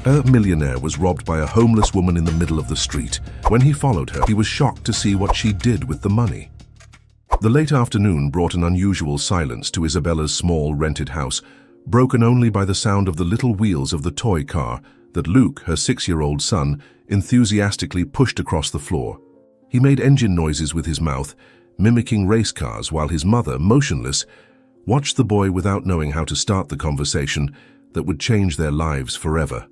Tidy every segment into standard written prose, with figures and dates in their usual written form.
A millionaire was robbed by a homeless woman in the middle of the street. When he followed her, he was shocked to see what she did with the money. The late afternoon brought an unusual silence to Isabella's small rented house, broken only by the sound of the little wheels of the toy car that Luke, her 6-year-old son, enthusiastically pushed across the floor. He made engine noises with his mouth, mimicking race cars, while his mother, motionless, watched the boy without knowing how to start the conversation that would change their lives forever.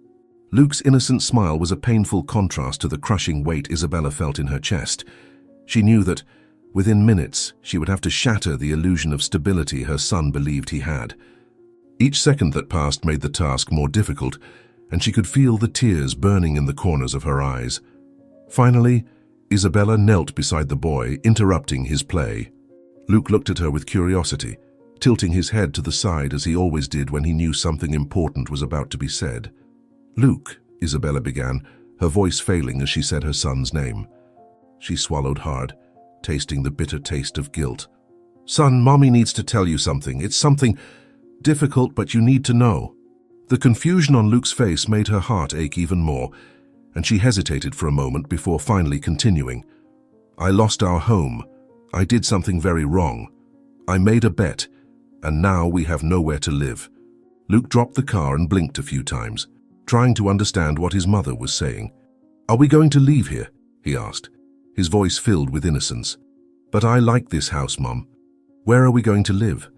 Luke's innocent smile was a painful contrast to the crushing weight Isabella felt in her chest. She knew that, within minutes, she would have to shatter the illusion of stability her son believed he had. Each second that passed made the task more difficult, and she could feel the tears burning in the corners of her eyes. Finally, Isabella knelt beside the boy, interrupting his play. Luke looked at her with curiosity, tilting his head to the side as he always did when he knew something important was about to be said. "Luke," Isabella began, her voice failing as she said her son's name. She swallowed hard, tasting the bitter taste of guilt. "Son, Mommy needs to tell you something. It's something difficult, but you need to know." The confusion on Luke's face made her heart ache even more, and she hesitated for a moment before finally continuing. "I lost our home. I did something very wrong. I made a bet, and now we have nowhere to live." Luke dropped the car and blinked a few times, trying to understand what his mother was saying. "Are we going to leave here?" he asked, his voice filled with innocence. "But I like this house, Mom. Where are we going to live?"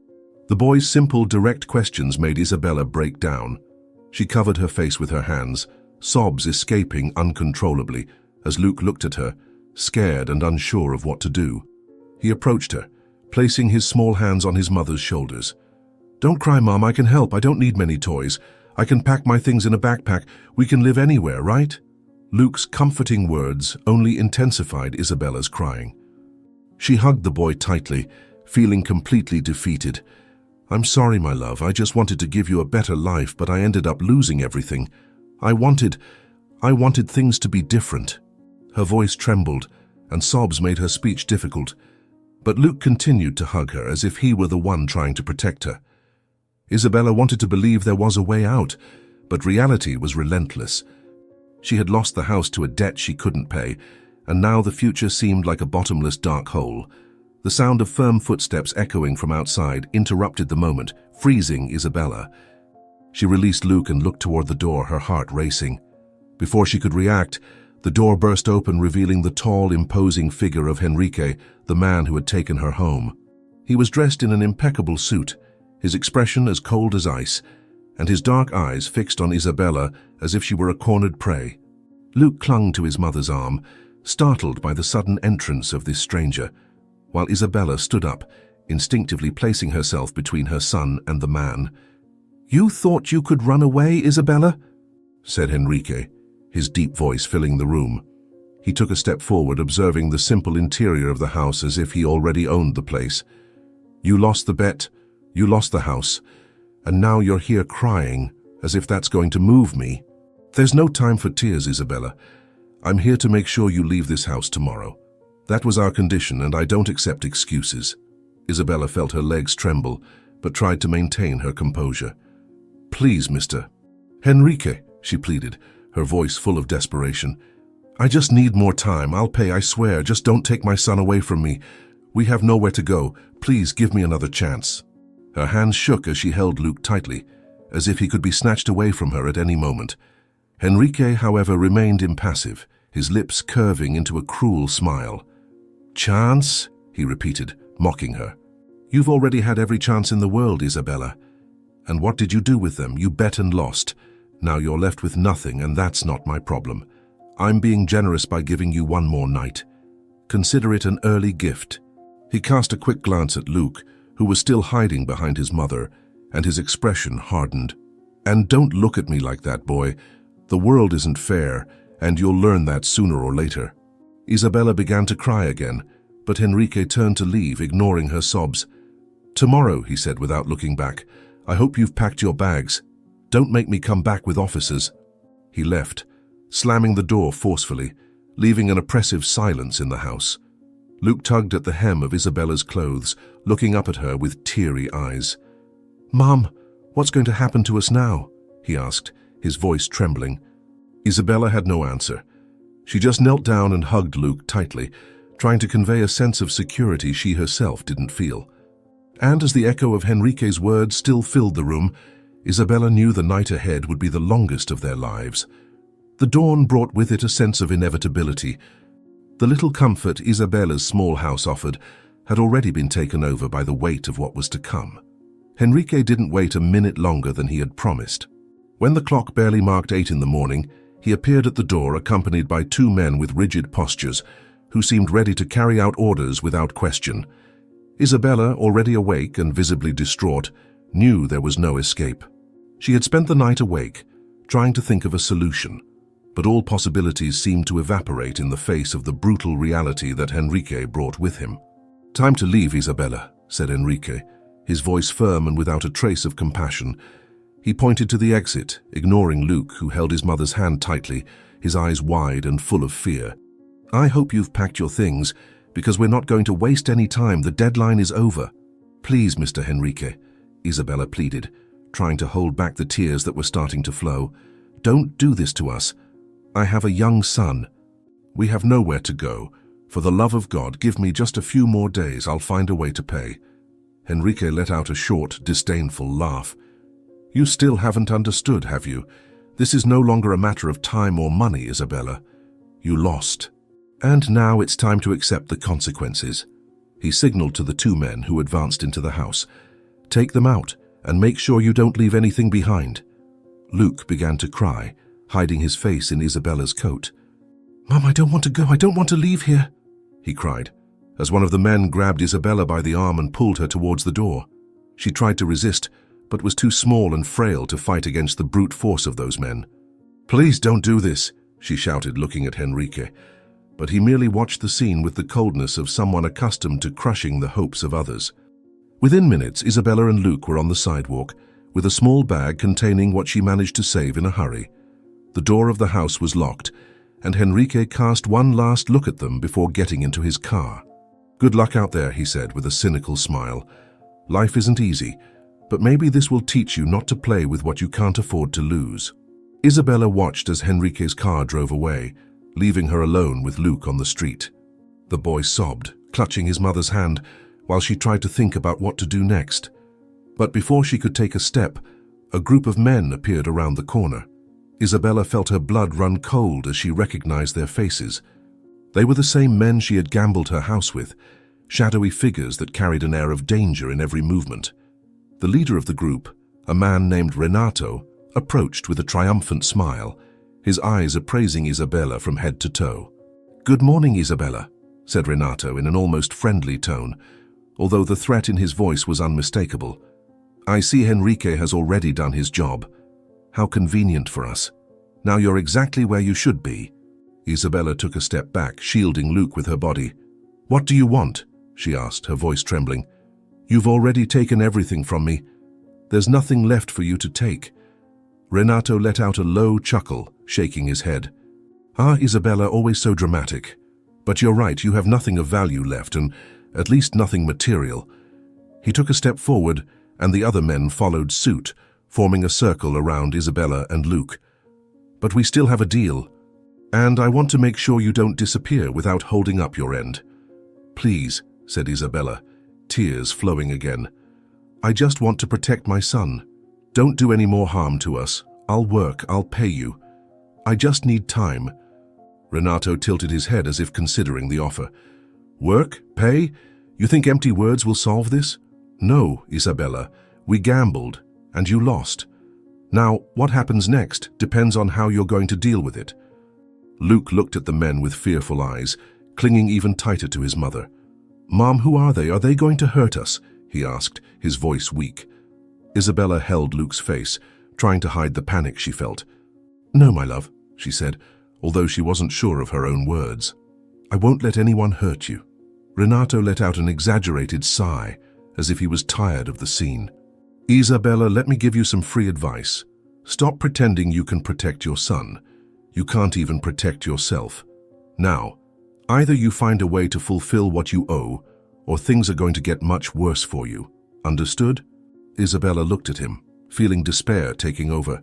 The boy's simple, direct questions made Isabella break down. She covered her face with her hands, sobs escaping uncontrollably as Luke looked at her, scared and unsure of what to do. He approached her, placing his small hands on his mother's shoulders. "Don't cry, Mom. I can help. I don't need many toys. I can pack my things in a backpack. We can live anywhere, right?" Luke's comforting words only intensified Isabella's crying. She hugged the boy tightly, feeling completely defeated. "I'm sorry, my love. I just wanted to give you a better life, but I ended up losing everything. I wanted things to be different." Her voice trembled, and sobs made her speech difficult. But Luke continued to hug her as if he were the one trying to protect her. Isabella wanted to believe there was a way out, but reality was relentless. She had lost the house to a debt she couldn't pay, and now the future seemed like a bottomless dark hole. The sound of firm footsteps echoing from outside interrupted the moment, freezing Isabella. She released Luke and looked toward the door, her heart racing. Before she could react, the door burst open, revealing the tall, imposing figure of Henrique, the man who had taken her home. He was dressed in an impeccable suit, his expression as cold as ice, and his dark eyes fixed on Isabella as if she were a cornered prey. Luke clung to his mother's arm, startled by the sudden entrance of this stranger, while Isabella stood up, instinctively placing herself between her son and the man. "You thought you could run away, Isabella?" said Henrique, his deep voice filling the room. He took a step forward, observing the simple interior of the house as if he already owned the place. "You lost the bet, you lost the house, and now you're here crying, as if that's going to move me. There's no time for tears, Isabella. I'm here to make sure you leave this house tomorrow. That was our condition, and I don't accept excuses." Isabella felt her legs tremble, but tried to maintain her composure. "Please, Mr. Henrique," she pleaded, her voice full of desperation. "I just need more time. I'll pay, I swear. Just don't take my son away from me. We have nowhere to go. Please give me another chance." Her hands shook as she held Luke tightly, as if he could be snatched away from her at any moment. Henrique, however, remained impassive, his lips curving into a cruel smile. "Chance?" he repeated, mocking her. "You've already had every chance in the world, Isabella. And what did you do with them? You bet and lost. Now you're left with nothing, and that's not my problem. I'm being generous by giving you one more night. Consider it an early gift." He cast a quick glance at Luke, who was still hiding behind his mother, and his expression hardened. "And don't look at me like that, boy. The world isn't fair, and you'll learn that sooner or later." Isabella began to cry again, but Henrique turned to leave, ignoring her sobs. "Tomorrow," he said without looking back, "I hope you've packed your bags. Don't make me come back with officers." He left, slamming the door forcefully, leaving an oppressive silence in the house. Luke tugged at the hem of Isabella's clothes, looking up at her with teary eyes. "Mom, what's going to happen to us now?" he asked, his voice trembling. Isabella had no answer. She just knelt down and hugged Luke tightly, trying to convey a sense of security she herself didn't feel. And as the echo of Henrique's words still filled the room, Isabella knew the night ahead would be the longest of their lives. The dawn brought with it a sense of inevitability. The little comfort Isabella's small house offered had already been taken over by the weight of what was to come. Henrique didn't wait a minute longer than he had promised. When the clock barely marked 8 in the morning, he appeared at the door accompanied by 2 men with rigid postures, who seemed ready to carry out orders without question. Isabella, already awake and visibly distraught, knew there was no escape. She had spent the night awake, trying to think of a solution, but all possibilities seemed to evaporate in the face of the brutal reality that Henrique brought with him. "Time to leave, Isabella," said Henrique, his voice firm and without a trace of compassion. He pointed to the exit, ignoring Luke, who held his mother's hand tightly, his eyes wide and full of fear. "I hope you've packed your things, because we're not going to waste any time. The deadline is over." "Please, Mr. Henrique," Isabella pleaded, trying to hold back the tears that were starting to flow. "Don't do this to us. I have a young son. We have nowhere to go. For the love of God, give me just a few more days. I'll find a way to pay." Henrique let out a short, disdainful laugh. "You still haven't understood, have you? This is no longer a matter of time or money, Isabella. You lost. And now it's time to accept the consequences." He signaled to the 2 men who advanced into the house. "Take them out, and make sure you don't leave anything behind." Luke began to cry, hiding his face in Isabella's coat. "Mom, I don't want to go. I don't want to leave here," he cried, as one of the men grabbed Isabella by the arm and pulled her towards the door. She tried to resist, but was too small and frail to fight against the brute force of those men. "Please don't do this," she shouted, looking at Henrique. But he merely watched the scene with the coldness of someone accustomed to crushing the hopes of others. Within minutes, Isabella and Luke were on the sidewalk, with a small bag containing what she managed to save in a hurry. The door of the house was locked, and Henrique cast one last look at them before getting into his car. "Good luck out there," he said with a cynical smile. "Life isn't easy, but maybe this will teach you not to play with what you can't afford to lose." Isabella watched as Henrique's car drove away, leaving her alone with Luke on the street. The boy sobbed, clutching his mother's hand, while she tried to think about what to do next. But before she could take a step, a group of men appeared around the corner. Isabella felt her blood run cold as she recognized their faces. They were the same men she had gambled her house with, shadowy figures that carried an air of danger in every movement. The leader of the group, a man named Renato, approached with a triumphant smile, his eyes appraising Isabella from head to toe. "Good morning, Isabella," said Renato in an almost friendly tone, although the threat in his voice was unmistakable. "I see Henrique has already done his job. How convenient for us. Now you're exactly where you should be." Isabella took a step back, shielding Luke with her body. "What do you want?" she asked, her voice trembling. "You've already taken everything from me. There's nothing left for you to take." Renato let out a low chuckle, shaking his head. "Ah, Isabella, always so dramatic. But you're right, you have nothing of value left, and at least nothing material." He took a step forward, and the other men followed suit, forming a circle around Isabella and Luke. "But we still have a deal, and I want to make sure you don't disappear without holding up your end." "Please," said Isabella, tears flowing again. "I just want to protect my son. Don't do any more harm to us. I'll work, I'll pay you. I just need time." Renato tilted his head as if considering the offer. "Work? Pay? You think empty words will solve this? No, Isabella. We gambled, and you lost. Now, what happens next depends on how you're going to deal with it." Luke looked at the men with fearful eyes, clinging even tighter to his mother. "Mom, who are they? Are they going to hurt us?" he asked, his voice weak. Isabella held Luke's face, trying to hide the panic she felt. "No, my love," she said, although she wasn't sure of her own words. "I won't let anyone hurt you." Renato let out an exaggerated sigh, as if he was tired of the scene. "Isabella, let me give you some free advice. Stop pretending you can protect your son. You can't even protect yourself. Now, either you find a way to fulfill what you owe, or things are going to get much worse for you. Understood?" Isabella looked at him, feeling despair taking over.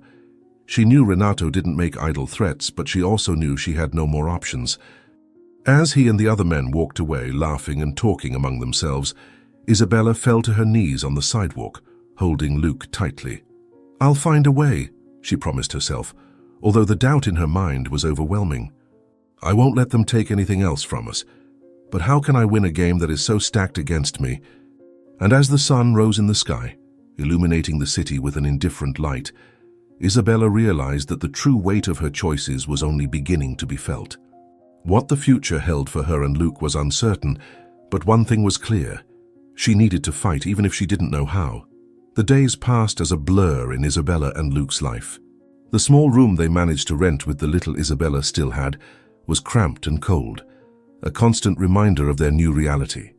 She knew Renato didn't make idle threats, but she also knew she had no more options. As he and the other men walked away, laughing and talking among themselves, Isabella fell to her knees on the sidewalk, holding Luke tightly. "I'll find a way," she promised herself, although the doubt in her mind was overwhelming. "I won't let them take anything else from us. But how can I win a game that is so stacked against me?" And as the sun rose in the sky, illuminating the city with an indifferent light, Isabella realized that the true weight of her choices was only beginning to be felt. What the future held for her and Luke was uncertain, but one thing was clear. She needed to fight even if she didn't know how. The days passed as a blur in Isabella and Luke's life. The small room they managed to rent with the little Isabella still had was cramped and cold, a constant reminder of their new reality.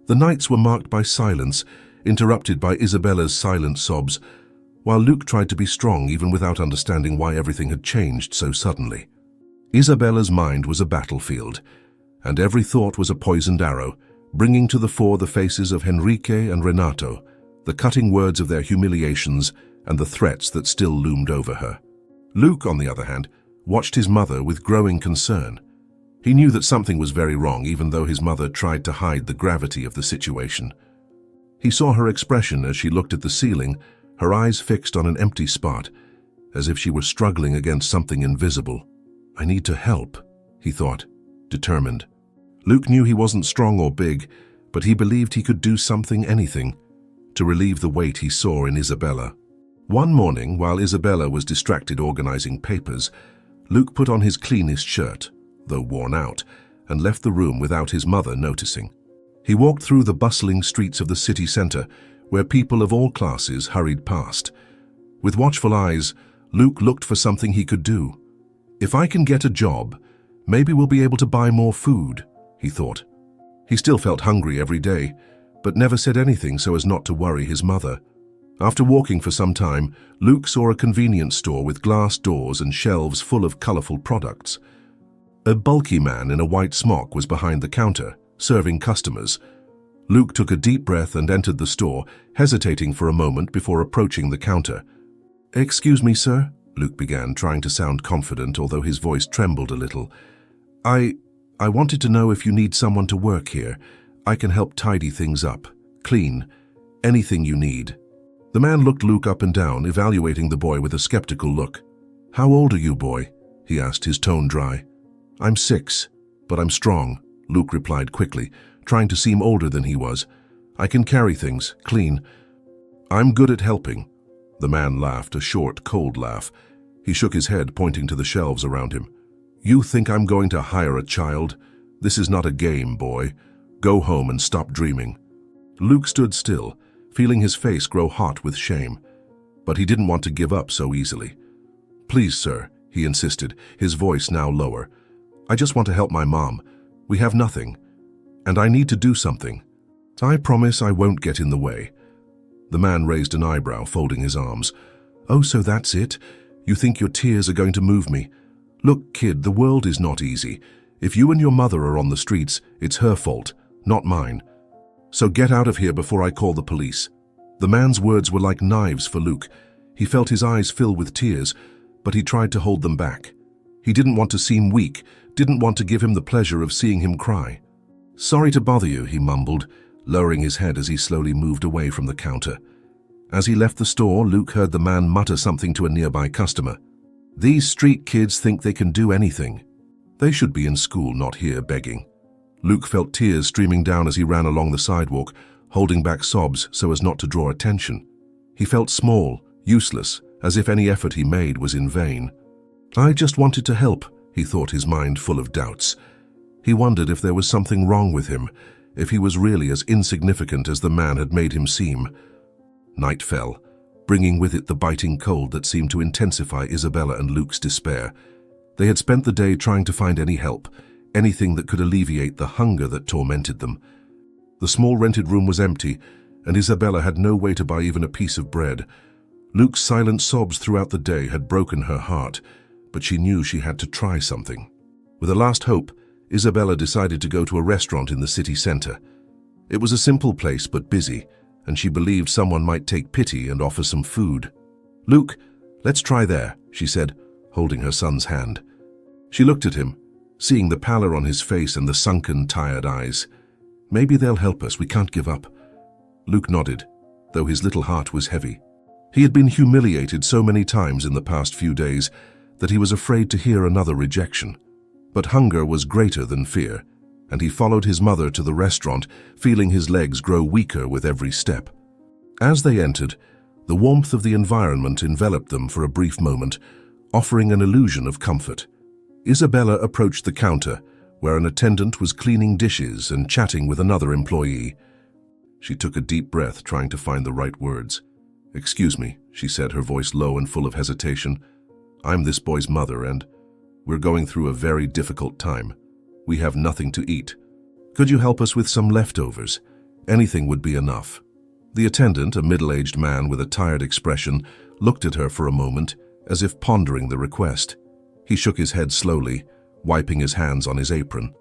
The nights were marked by silence, interrupted by Isabella's silent sobs, while Luke tried to be strong even without understanding why everything had changed so suddenly. Isabella's mind was a battlefield, and every thought was a poisoned arrow, bringing to the fore the faces of Henrique and Renato, the cutting words of their humiliations and the threats that still loomed over her. Luke, on the other hand, watched his mother with growing concern. He knew that something was very wrong, even though his mother tried to hide the gravity of the situation. He saw her expression as she looked at the ceiling, her eyes fixed on an empty spot, as if she were struggling against something invisible. "I need to help," he thought, determined. Luke knew he wasn't strong or big, but he believed he could do something, anything, to relieve the weight he saw in Isabella. One morning, while Isabella was distracted organizing papers, Luke put on his cleanest shirt, though worn out, and left the room without his mother noticing. He walked through the bustling streets of the city center, where people of all classes hurried past. With watchful eyes, Luke looked for something he could do. "If I can get a job, maybe we'll be able to buy more food," he thought. He still felt hungry every day, but never said anything so as not to worry his mother. After walking for some time, Luke saw a convenience store with glass doors and shelves full of colorful products. A bulky man in a white smock was behind the counter, serving customers. Luke took a deep breath and entered the store, hesitating for a moment before approaching the counter. "Excuse me, sir," Luke began, trying to sound confident, although his voice trembled a little. I wanted to know if you need someone to work here. I can help tidy things up, clean, anything you need." The man looked Luke up and down, evaluating the boy with a skeptical look. "How old are you, boy?" he asked, his tone dry. "I'm 6, but I'm strong," Luke replied quickly, trying to seem older than he was. "I can carry things, clean. I'm good at helping." The man laughed, a short, cold laugh. He shook his head, pointing to the shelves around him. "You think I'm going to hire a child? This is not a game, boy. Go home and stop dreaming." Luke stood still, feeling his face grow hot with shame. But he didn't want to give up so easily. "Please, sir," he insisted, his voice now lower. "I just want to help my mom. We have nothing, and I need to do something. I promise I won't get in the way." The man raised an eyebrow, folding his arms. "Oh, so that's it? You think your tears are going to move me? Look, kid, the world is not easy. If you and your mother are on the streets, it's her fault, not mine. So get out of here before I call the police." The man's words were like knives for Luke. He felt his eyes fill with tears, but he tried to hold them back. He didn't want to seem weak, didn't want to give him the pleasure of seeing him cry. "Sorry to bother you," he mumbled, lowering his head as he slowly moved away from the counter. As he left the store, Luke heard the man mutter something to a nearby customer. "These street kids think they can do anything. They should be in school, not here begging." Luke felt tears streaming down as he ran along the sidewalk, holding back sobs so as not to draw attention. He felt small, useless, as if any effort he made was in vain. "I just wanted to help," he thought, his mind full of doubts. He wondered if there was something wrong with him, if he was really as insignificant as the man had made him seem. Night fell, bringing with it the biting cold that seemed to intensify Isabella and Luke's despair. They had spent the day trying to find any help, anything that could alleviate the hunger that tormented them. The small rented room was empty, and Isabella had no way to buy even a piece of bread. Luke's silent sobs throughout the day had broken her heart, but she knew she had to try something. With a last hope, Isabella decided to go to a restaurant in the city center. It was a simple place but busy, and she believed someone might take pity and offer some food. "Luke, let's try there," she said, holding her son's hand. She looked at him, seeing the pallor on his face and the sunken, tired eyes. Maybe they'll help us, we can't give up. Luke nodded, though his little heart was heavy. He had been humiliated so many times in the past few days that he was afraid to hear another rejection. But hunger was greater than fear, and he followed his mother to the restaurant, feeling his legs grow weaker with every step. As they entered, the warmth of the environment enveloped them for a brief moment, offering an illusion of comfort. Isabella approached the counter, where an attendant was cleaning dishes and chatting with another employee. She took a deep breath, trying to find the right words. "Excuse me," she said, her voice low and full of hesitation. "I'm this boy's mother, and we're going through a very difficult time. We have nothing to eat. Could you help us with some leftovers? Anything would be enough." The attendant, a middle-aged man with a tired expression, looked at her for a moment, as if pondering the request. He shook his head slowly, wiping his hands on his apron.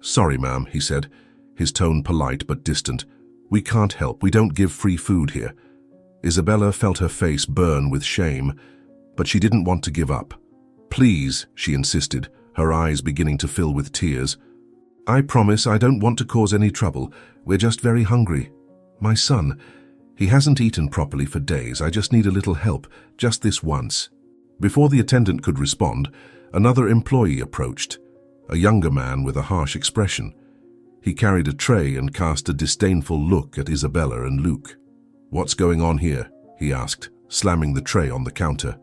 "Sorry, ma'am," he said, his tone polite but distant. "We can't help. We don't give free food here." Isabella felt her face burn with shame, but she didn't want to give up. "Please," she insisted, her eyes beginning to fill with tears. "I promise I don't want to cause any trouble. We're just very hungry. My son, he hasn't eaten properly for days. I just need a little help, just this once." Before the attendant could respond, another employee approached, a younger man with a harsh expression. He carried a tray and cast a disdainful look at Isabella and Luke. "What's going on here?" he asked, slamming the tray on the counter.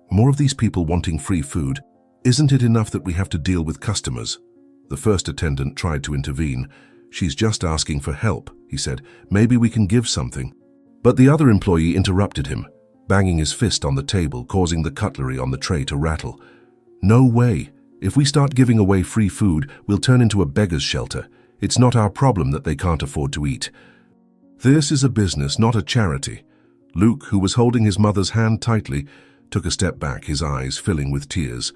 "More of these people wanting free food. Isn't it enough that we have to deal with customers?" The first attendant tried to intervene. "She's just asking for help," he said. "Maybe we can give something." But the other employee interrupted him, banging his fist on the table, causing the cutlery on the tray to rattle. "No way. If we start giving away free food, we'll turn into a beggar's shelter. It's not our problem that they can't afford to eat. This is a business, not a charity." Luke, who was holding his mother's hand tightly, took a step back, his eyes filling with tears.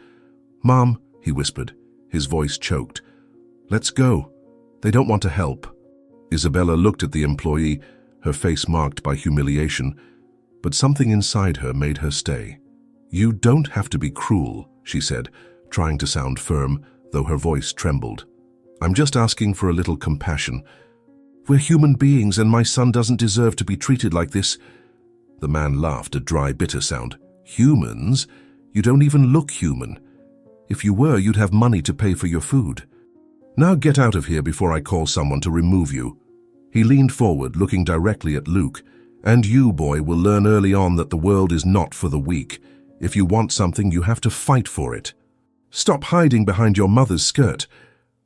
"Mom," he whispered, his voice choked. "Let's go. They don't want to help." Isabella looked at the employee, her face marked by humiliation, but something inside her made her stay. "You don't have to be cruel," she said, trying to sound firm, though her voice trembled. "I'm just asking for a little compassion. We're human beings, and my son doesn't deserve to be treated like this." The man laughed, a dry, bitter sound. "Humans? You don't even look human. If you were, you'd have money to pay for your food. Now get out of here before I call someone to remove you." He leaned forward, looking directly at Luke. "And you, boy, will learn early on that the world is not for the weak. If you want something, you have to fight for it. Stop hiding behind your mother's skirt."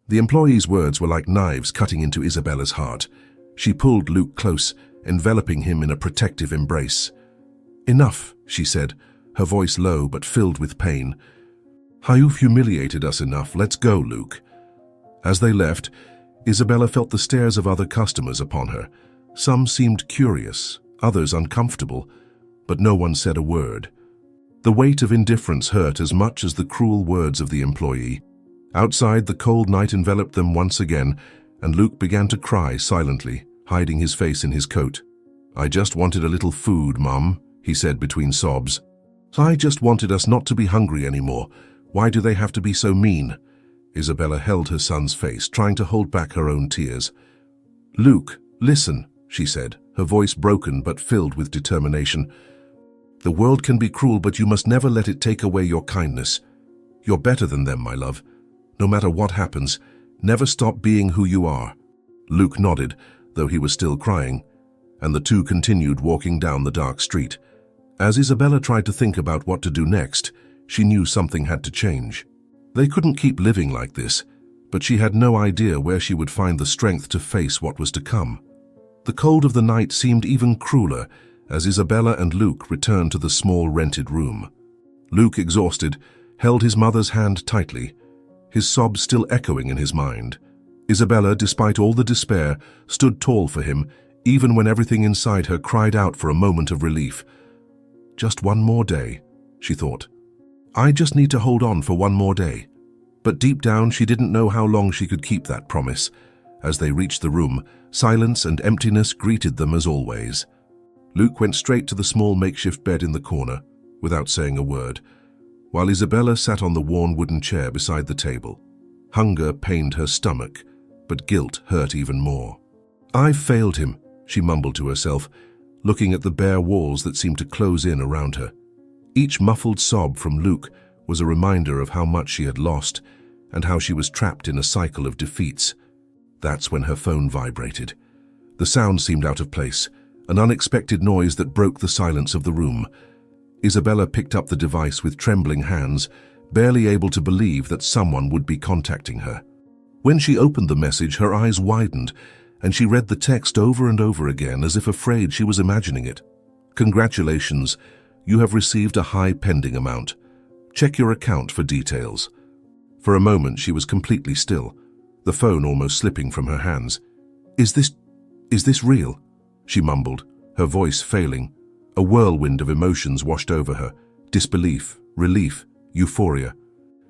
The employee's words were like knives cutting into Isabella's heart. She pulled Luke close, enveloping him in a protective embrace. "Enough," she said, her voice low but filled with pain. "You've humiliated us enough. Let's go, Luke." As they left, Isabella felt the stares of other customers upon her. Some seemed curious, others uncomfortable, but no one said a word. The weight of indifference hurt as much as the cruel words of the employee. Outside, the cold night enveloped them once again, and Luke began to cry silently, hiding his face in his coat. "I just wanted a little food, Mum," he said between sobs. "I just wanted us not to be hungry anymore. Why do they have to be so mean?" Isabella held her son's face, trying to hold back her own tears. "Luke, listen," she said, her voice broken but filled with determination. "The world can be cruel, but you must never let it take away your kindness. You're better than them, my love. No matter what happens, never stop being who you are." Luke nodded, though he was still crying, and the two continued walking down the dark street. As Isabella tried to think about what to do next, she knew something had to change. They couldn't keep living like this, but she had no idea where she would find the strength to face what was to come. The cold of the night seemed even crueler as Isabella and Luke returned to the small rented room. Luke, exhausted, held his mother's hand tightly, his sobs still echoing in his mind. Isabella, despite all the despair, stood tall for him, even when everything inside her cried out for a moment of relief. "Just one more day," she thought. "I just need to hold on for one more day." But deep down, she didn't know how long she could keep that promise. As they reached the room, silence and emptiness greeted them as always. Luke went straight to the small makeshift bed in the corner, without saying a word. while Isabella sat on the worn wooden chair beside the table. Hunger pained her stomach, but guilt hurt even more. "I've failed him," she mumbled to herself, looking at the bare walls that seemed to close in around her. Each muffled sob from Luke was a reminder of how much she had lost and how she was trapped in a cycle of defeats. That's when her phone vibrated. The sound seemed out of place, an unexpected noise that broke the silence of the room. Isabella picked up the device with trembling hands, barely able to believe that someone would be contacting her. When she opened the message, her eyes widened, and she read the text over and over again as if afraid she was imagining it. "Congratulations, you have received a high pending amount. Check your account for details." For a moment she was completely still, the phone almost slipping from her hands. Is this real?" she mumbled, her voice failing. A whirlwind of emotions washed over her: disbelief, relief, euphoria.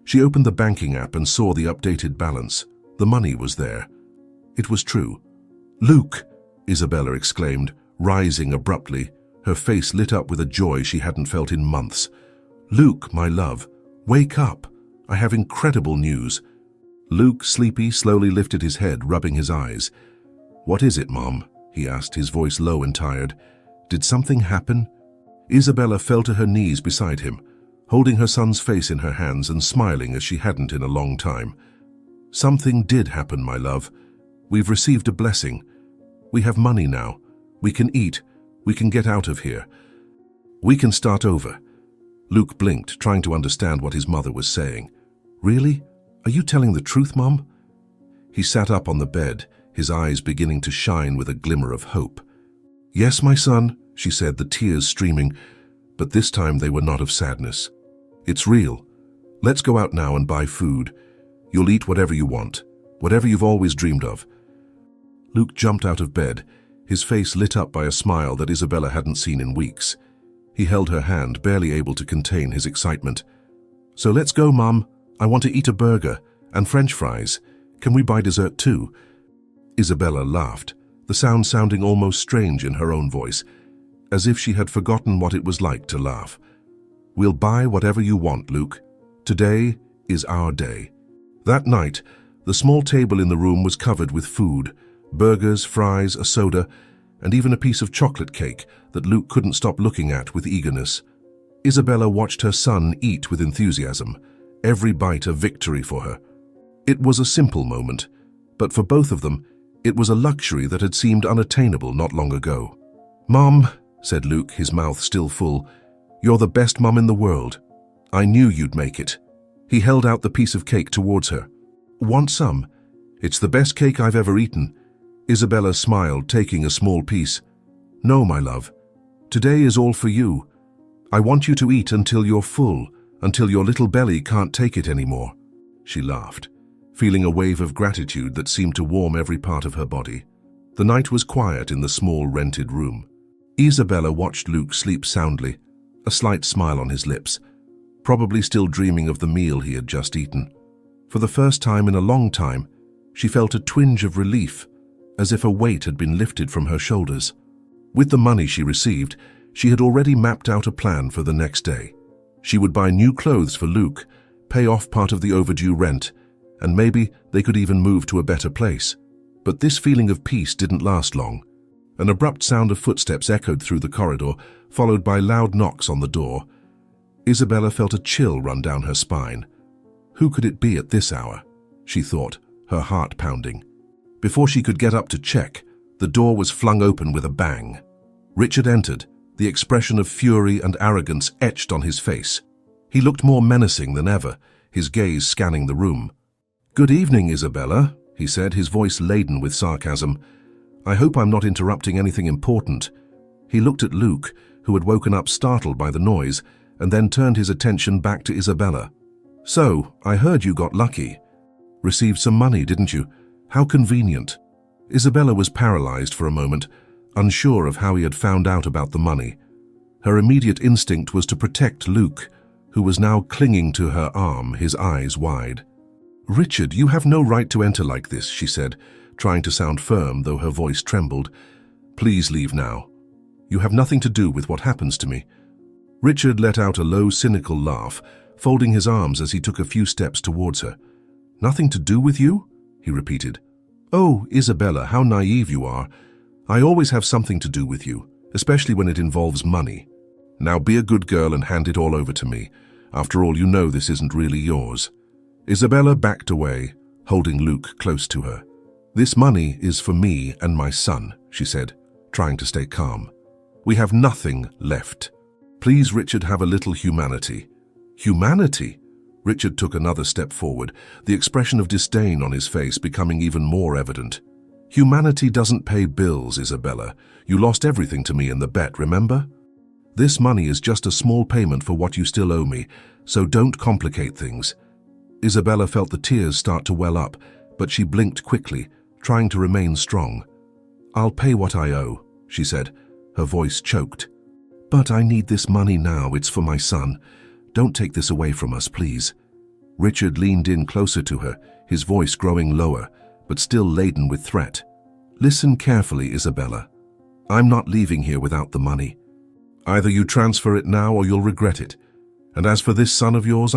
She opened the banking app and saw the updated balance. The money was there. It was true. "Luke!" Isabella exclaimed, rising abruptly, her face lit up with a joy she hadn't felt in months. "Luke, my love, wake up. I have incredible news." Luke, sleepy, slowly lifted his head, rubbing his eyes. "What is it, Mom?" he asked, his voice low and tired. "Did something happen?" Isabella fell to her knees beside him, holding her son's face in her hands and smiling as she hadn't in a long time. "Something did happen, my love. We've received a blessing. We have money now. We can eat. We can get out of here. We can start over." Luke blinked, trying to understand what his mother was saying. "Really? Are you telling the truth, Mom?" He sat up on the bed, his eyes beginning to shine with a glimmer of hope. "Yes, my son," she said, the tears streaming, but this time they were not of sadness. "It's real. Let's go out now and buy food. You'll eat whatever you want, whatever you've always dreamed of." Luke jumped out of bed, his face lit up by a smile that Isabella hadn't seen in weeks. He held her hand, barely able to contain his excitement. "So let's go, Mom. I want to eat a burger and French fries. Can we buy dessert too?" Isabella laughed, the sound sounding almost strange in her own voice, as if she had forgotten what it was like to laugh. "We'll buy whatever you want, Luke. Today is our day." That night, the small table in the room was covered with food: burgers, fries, a soda, and even a piece of chocolate cake that Luke couldn't stop looking at with eagerness. Isabella watched her son eat with enthusiasm, every bite a victory for her. It was a simple moment, but for both of them, it was a luxury that had seemed unattainable not long ago. "Mom," said Luke, his mouth still full, "you're the best mom in the world. I knew you'd make it." He held out the piece of cake towards her. "Want some? It's the best cake I've ever eaten." Isabella smiled, taking a small piece. "No, my love. Today is all for you. I want you to eat until you're full, until your little belly can't take it anymore." She laughed, feeling a wave of gratitude that seemed to warm every part of her body. The night was quiet in the small rented room. Isabella watched Luke sleep soundly, a slight smile on his lips, probably still dreaming of the meal he had just eaten. For the first time in a long time, she felt a twinge of relief, as if a weight had been lifted from her shoulders. With the money she received, she had already mapped out a plan for the next day. She would buy new clothes for Luke, pay off part of the overdue rent, and maybe they could even move to a better place. But this feeling of peace didn't last long. An abrupt sound of footsteps echoed through the corridor, followed by loud knocks on the door. Isabella felt a chill run down her spine. Who could it be at this hour? She thought, her heart pounding. Before she could get up to check, the door was flung open with a bang. Richard entered, the expression of fury and arrogance etched on his face. He looked more menacing than ever, his gaze scanning the room. "Good evening, Isabella," he said, his voice laden with sarcasm. "I hope I'm not interrupting anything important." He looked at Luke, who had woken up startled by the noise, and then turned his attention back to Isabella. "So, I heard you got lucky. Received some money, didn't you? How convenient." Isabella was paralyzed for a moment, unsure of how he had found out about the money. Her immediate instinct was to protect Luke, who was now clinging to her arm, his eyes wide. "Richard, you have no right to enter like this," she said, trying to sound firm, though her voice trembled. "Please leave now. You have nothing to do with what happens to me." Richard let out a low, cynical laugh, folding his arms as he took a few steps towards her. "Nothing to do with you?" he repeated. "Oh, Isabella, how naive you are. I always have something to do with you, especially when it involves money. Now be a good girl and hand it all over to me. After all, you know this isn't really yours." Isabella backed away, holding Luke close to her. "This money is for me and my son," she said, trying to stay calm. "We have nothing left. Please, Richard, have a little humanity." "Humanity?" Richard took another step forward, the expression of disdain on his face becoming even more evident. "Humanity doesn't pay bills, Isabella. You lost everything to me in the bet, remember? This money is just a small payment for what you still owe me, so don't complicate things." Isabella felt the tears start to well up, but she blinked quickly, trying to remain strong. "I'll pay what I owe," she said, her voice choked. "But I need this money now. It's for my son. Don't take this away from us, please." Richard leaned in closer to her, his voice growing lower, but still laden with threat. "Listen carefully, Isabella. I'm not leaving here without the money. Either you transfer it now or you'll regret it. And as for this son of yours,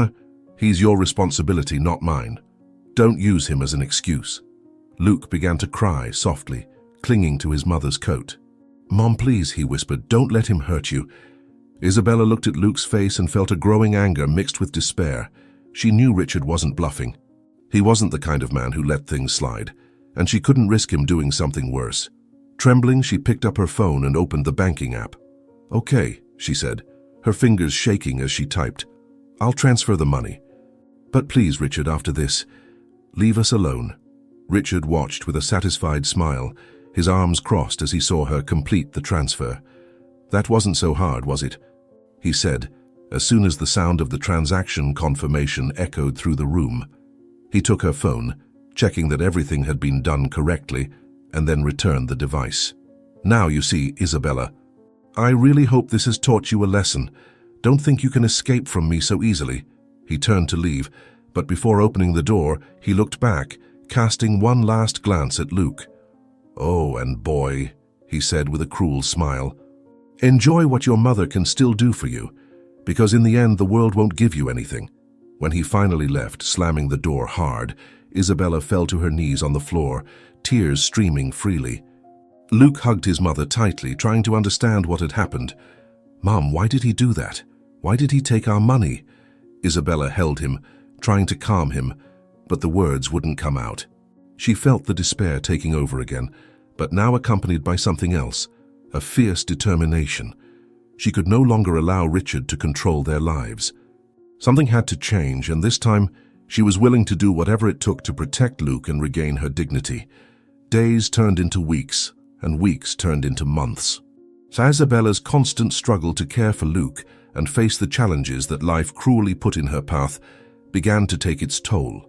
he's your responsibility, not mine. Don't use him as an excuse." Luke began to cry softly, clinging to his mother's coat. "Mom, please," he whispered, "don't let him hurt you." Isabella looked at Luke's face and felt a growing anger mixed with despair. She knew Richard wasn't bluffing. He wasn't the kind of man who let things slide, and she couldn't risk him doing something worse. Trembling, she picked up her phone and opened the banking app. "Okay," she said, her fingers shaking as she typed. "I'll transfer the money. But please, Richard, after this, leave us alone." Richard watched with a satisfied smile, his arms crossed as he saw her complete the transfer. "That wasn't so hard, was it?" he said, as soon as the sound of the transaction confirmation echoed through the room. He took her phone, checking that everything had been done correctly, and then returned the device. "Now you see, Isabella, I really hope this has taught you a lesson. Don't think you can escape from me so easily." He turned to leave, but before opening the door, he looked back, casting one last glance at Luke. "Oh, and boy," he said with a cruel smile, "enjoy what your mother can still do for you, because in the end the world won't give you anything." When he finally left, slamming the door hard, Isabella fell to her knees on the floor, tears streaming freely. Luke hugged his mother tightly, trying to understand what had happened. "Mom, why did he do that? Why did he take our money?" Isabella held him, trying to calm him, but the words wouldn't come out. She felt the despair taking over again, but now accompanied by something else, a fierce determination. She could no longer allow Richard to control their lives. Something had to change, and this time she was willing to do whatever it took to protect Luke and regain her dignity. Days turned into weeks, and weeks turned into months. Isabella's constant struggle to care for Luke and face the challenges that life cruelly put in her path began to take its toll.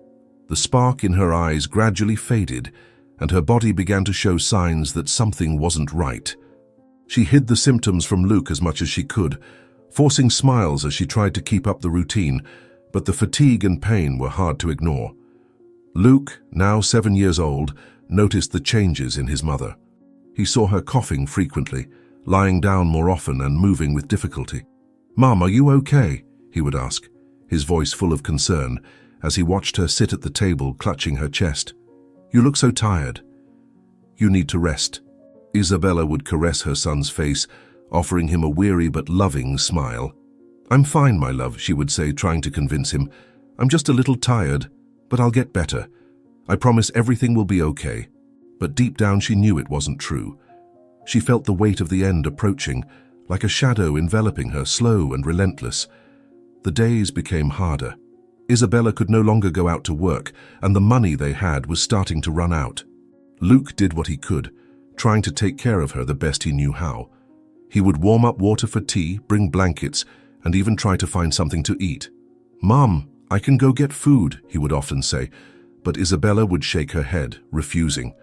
The spark in her eyes gradually faded, and her body began to show signs that something wasn't right. She hid the symptoms from Luke as much as she could, forcing smiles as she tried to keep up the routine, but the fatigue and pain were hard to ignore. Luke, now 7 years old, noticed the changes in his mother. He saw her coughing frequently, lying down more often and moving with difficulty. "Mom, are you okay?" he would ask, his voice full of concern, as he watched her sit at the table clutching her chest. "You look so tired. You need to rest." Isabella would caress her son's face, offering him a weary but loving smile. "I'm fine, my love," she would say, trying to convince him. "I'm just a little tired, but I'll get better. I promise everything will be okay." But deep down she knew it wasn't true. She felt the weight of the end approaching, like a shadow enveloping her, slow and relentless. The days became harder. Isabella could no longer go out to work, and the money they had was starting to run out. Luke did what he could, trying to take care of her the best he knew how. He would warm up water for tea, bring blankets, and even try to find something to eat. "Mom, I can go get food," he would often say, but Isabella would shake her head, refusing.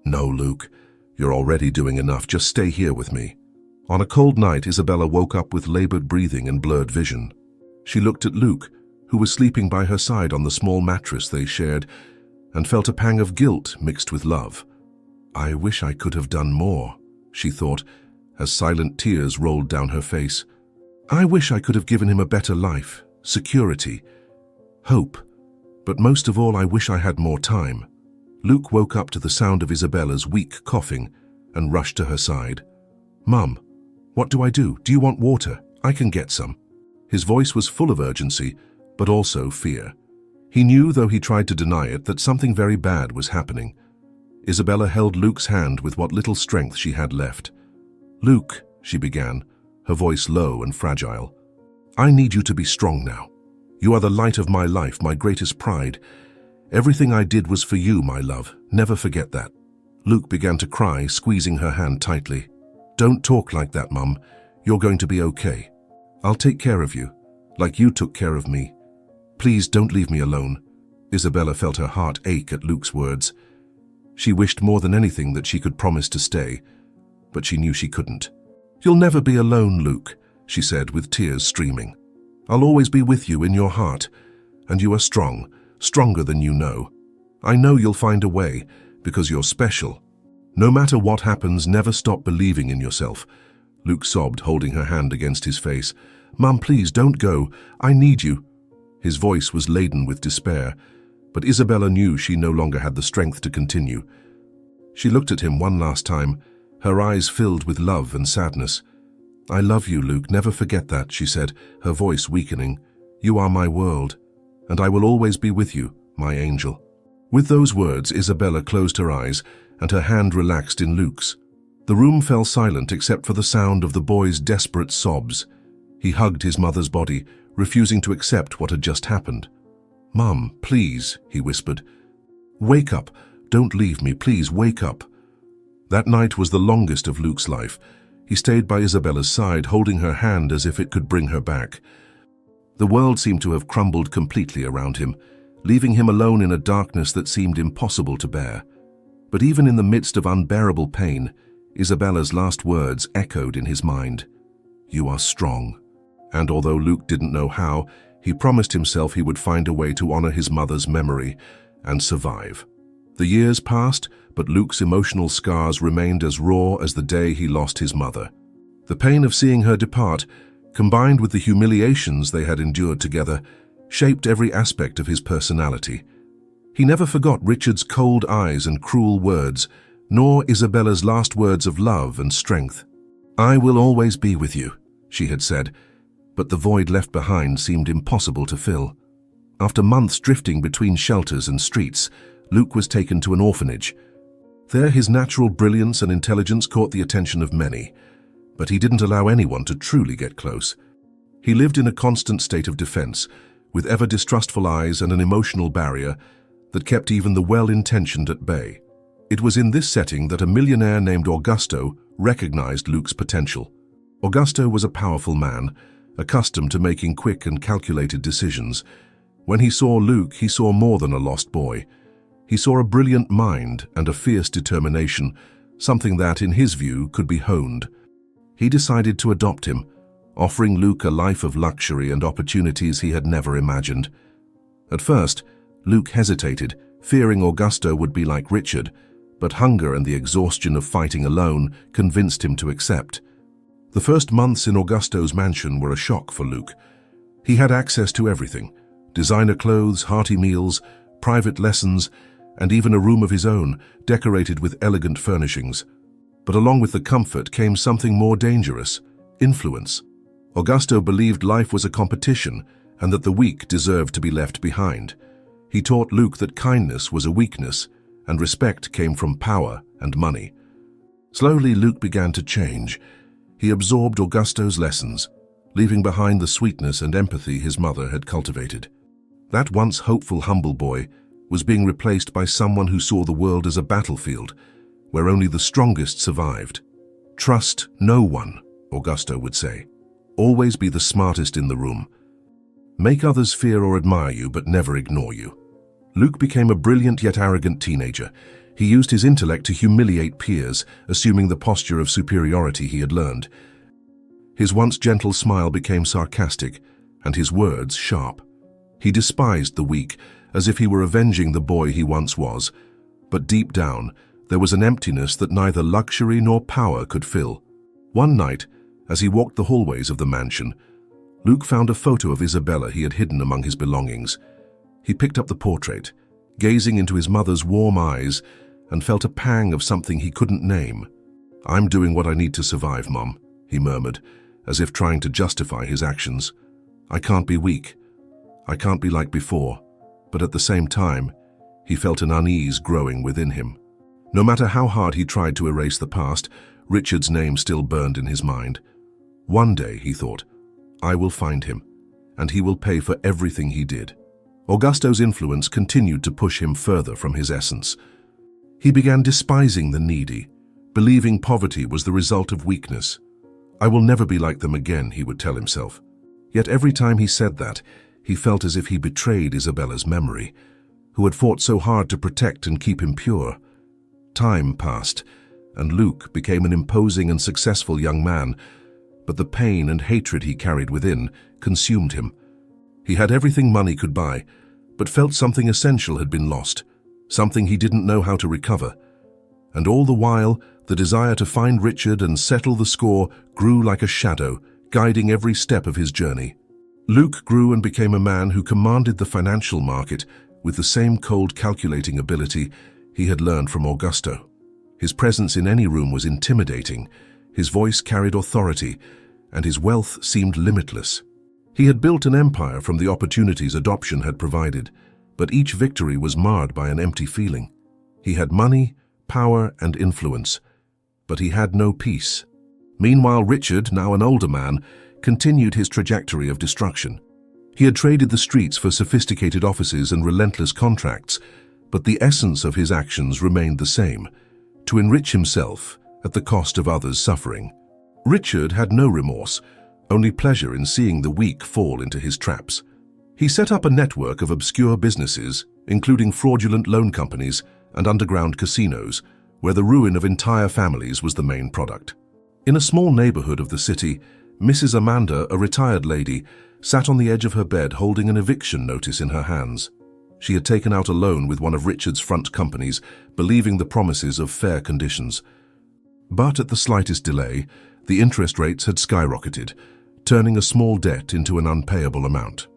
"No, Luke, you're already doing enough. Just stay here with me." On a cold night, Isabella woke up with labored breathing and blurred vision. She looked at Luke, who was sleeping by her side on the small mattress they shared, and felt a pang of guilt mixed with love. "I wish I could have done more," she thought, as silent tears rolled down her face. "I wish I could have given him a better life," security, hope, but most of all I wish I had more time. Luke woke up to the sound of Isabella's weak coughing and rushed to her side. "Mum, what do I do? Do you want water? I can get some." His voice was full of urgency, but also fear. He knew, though he tried to deny it, that something very bad was happening. Isabella held Luke's hand with what little strength she had left. "Luke," she began, her voice low and fragile, "I need you to be strong now. You are the light of my life, my greatest pride. Everything I did was for you, my love. Never forget that." Luke began to cry, squeezing her hand tightly. "Don't talk like that, Mum. You're going to be okay. I'll take care of you, like you took care of me. Please don't leave me alone." Isabella felt her heart ache at Luke's words. She wished more than anything that she could promise to stay, but she knew she couldn't. "You'll never be alone, Luke," she said with tears streaming. "I'll always be with you in your heart, and you are strong, stronger than you know. I know you'll find a way, because you're special. No matter what happens, never stop believing in yourself." Luke sobbed, holding her hand against his face. "Mum, please don't go. I need you." His voice was laden with despair, but Isabella knew she no longer had the strength to continue. She looked at him one last time, her eyes filled with love and sadness. "I love you, Luke. Never forget that," she said, her voice weakening. "You are my world, and I will always be with you, my angel." With those words, Isabella closed her eyes, and her hand relaxed in Luke's. The room fell silent except for the sound of the boy's desperate sobs. He hugged his mother's body, refusing to accept what had just happened. "Mum, please," he whispered. "Wake up. Don't leave me. Please, wake up." That night was the longest of Luke's life. He stayed by Isabella's side, holding her hand as if it could bring her back. The world seemed to have crumbled completely around him, leaving him alone in a darkness that seemed impossible to bear. But even in the midst of unbearable pain, Isabella's last words echoed in his mind. "You are strong." And although Luke didn't know how, he promised himself he would find a way to honor his mother's memory and survive. The years passed, but Luke's emotional scars remained as raw as the day he lost his mother. The pain of seeing her depart, combined with the humiliations they had endured together, shaped every aspect of his personality. He never forgot Richard's cold eyes and cruel words, nor Isabella's last words of love and strength. "I will always be with you," she had said, but the void left behind seemed impossible to fill. After months drifting between shelters and streets, Luke was taken to an orphanage. There his natural brilliance and intelligence caught the attention of many, but he didn't allow anyone to truly get close. He lived in a constant state of defense, with ever distrustful eyes and an emotional barrier that kept even the well-intentioned at bay. It was in this setting that a millionaire named Augusto recognized Luke's potential. Augusto was a powerful man, accustomed to making quick and calculated decisions. When he saw Luke, he saw more than a lost boy. He saw a brilliant mind and a fierce determination, something that, in his view, could be honed. He decided to adopt him, offering Luke a life of luxury and opportunities he had never imagined. At first, Luke hesitated, fearing Augusto would be like Richard, but hunger and the exhaustion of fighting alone convinced him to accept. The first months in Augusto's mansion were a shock for Luke. He had access to everything: designer clothes, hearty meals, private lessons, and even a room of his own, decorated with elegant furnishings. But along with the comfort came something more dangerous: influence. Augusto believed life was a competition and that the weak deserved to be left behind. He taught Luke that kindness was a weakness and respect came from power and money. Slowly, Luke began to change. He absorbed Augusto's lessons, leaving behind the sweetness and empathy his mother had cultivated. That once hopeful, humble boy was being replaced by someone who saw the world as a battlefield, where only the strongest survived. "Trust no one," Augusto would say. "Always be the smartest in the room. Make others fear or admire you, but never ignore you." Luke became a brilliant yet arrogant teenager. He used his intellect to humiliate peers, assuming the posture of superiority he had learned. His once gentle smile became sarcastic, and his words sharp. He despised the weak, as if he were avenging the boy he once was. But deep down, there was an emptiness that neither luxury nor power could fill. One night, as he walked the hallways of the mansion, Luke found a photo of Isabella he had hidden among his belongings. He picked up the portrait, gazing into his mother's warm eyes, and felt a pang of something he couldn't name. "I'm doing what I need to survive, Mum," he murmured, as if trying to justify his actions. "I can't be weak. I can't be like before." But at the same time, he felt an unease growing within him. No matter how hard he tried to erase the past, Richard's name still burned in his mind. One day, he thought, I will find him, and he will pay for everything he did. Augusto's influence continued to push him further from his essence. He began despising the needy, believing poverty was the result of weakness. "I will never be like them again," he would tell himself. Yet every time he said that, he felt as if he betrayed Isabella's memory, who had fought so hard to protect and keep him pure. Time passed, and Luke became an imposing and successful young man, but the pain and hatred he carried within consumed him. He had everything money could buy, but felt something essential had been lost, something he didn't know how to recover. And all the while, the desire to find Richard and settle the score grew like a shadow, guiding every step of his journey. Luke grew and became a man who commanded the financial market with the same cold, calculating ability he had learned from Augusto. His presence in any room was intimidating, his voice carried authority, and his wealth seemed limitless. He had built an empire from the opportunities adoption had provided, but each victory was marred by an empty feeling. He had money, power, and influence, but he had no peace. Meanwhile, Richard, now an older man, continued his trajectory of destruction. He had traded the streets for sophisticated offices and relentless contracts, but the essence of his actions remained the same: to enrich himself at the cost of others' suffering. Richard had no remorse, only pleasure in seeing the weak fall into his traps. He set up a network of obscure businesses, including fraudulent loan companies and underground casinos, where the ruin of entire families was the main product. In a small neighborhood of the city, Mrs. Amanda, a retired lady, sat on the edge of her bed holding an eviction notice in her hands. She had taken out a loan with one of Richard's front companies, believing the promises of fair conditions. But at the slightest delay, the interest rates had skyrocketed, turning a small debt into an unpayable amount.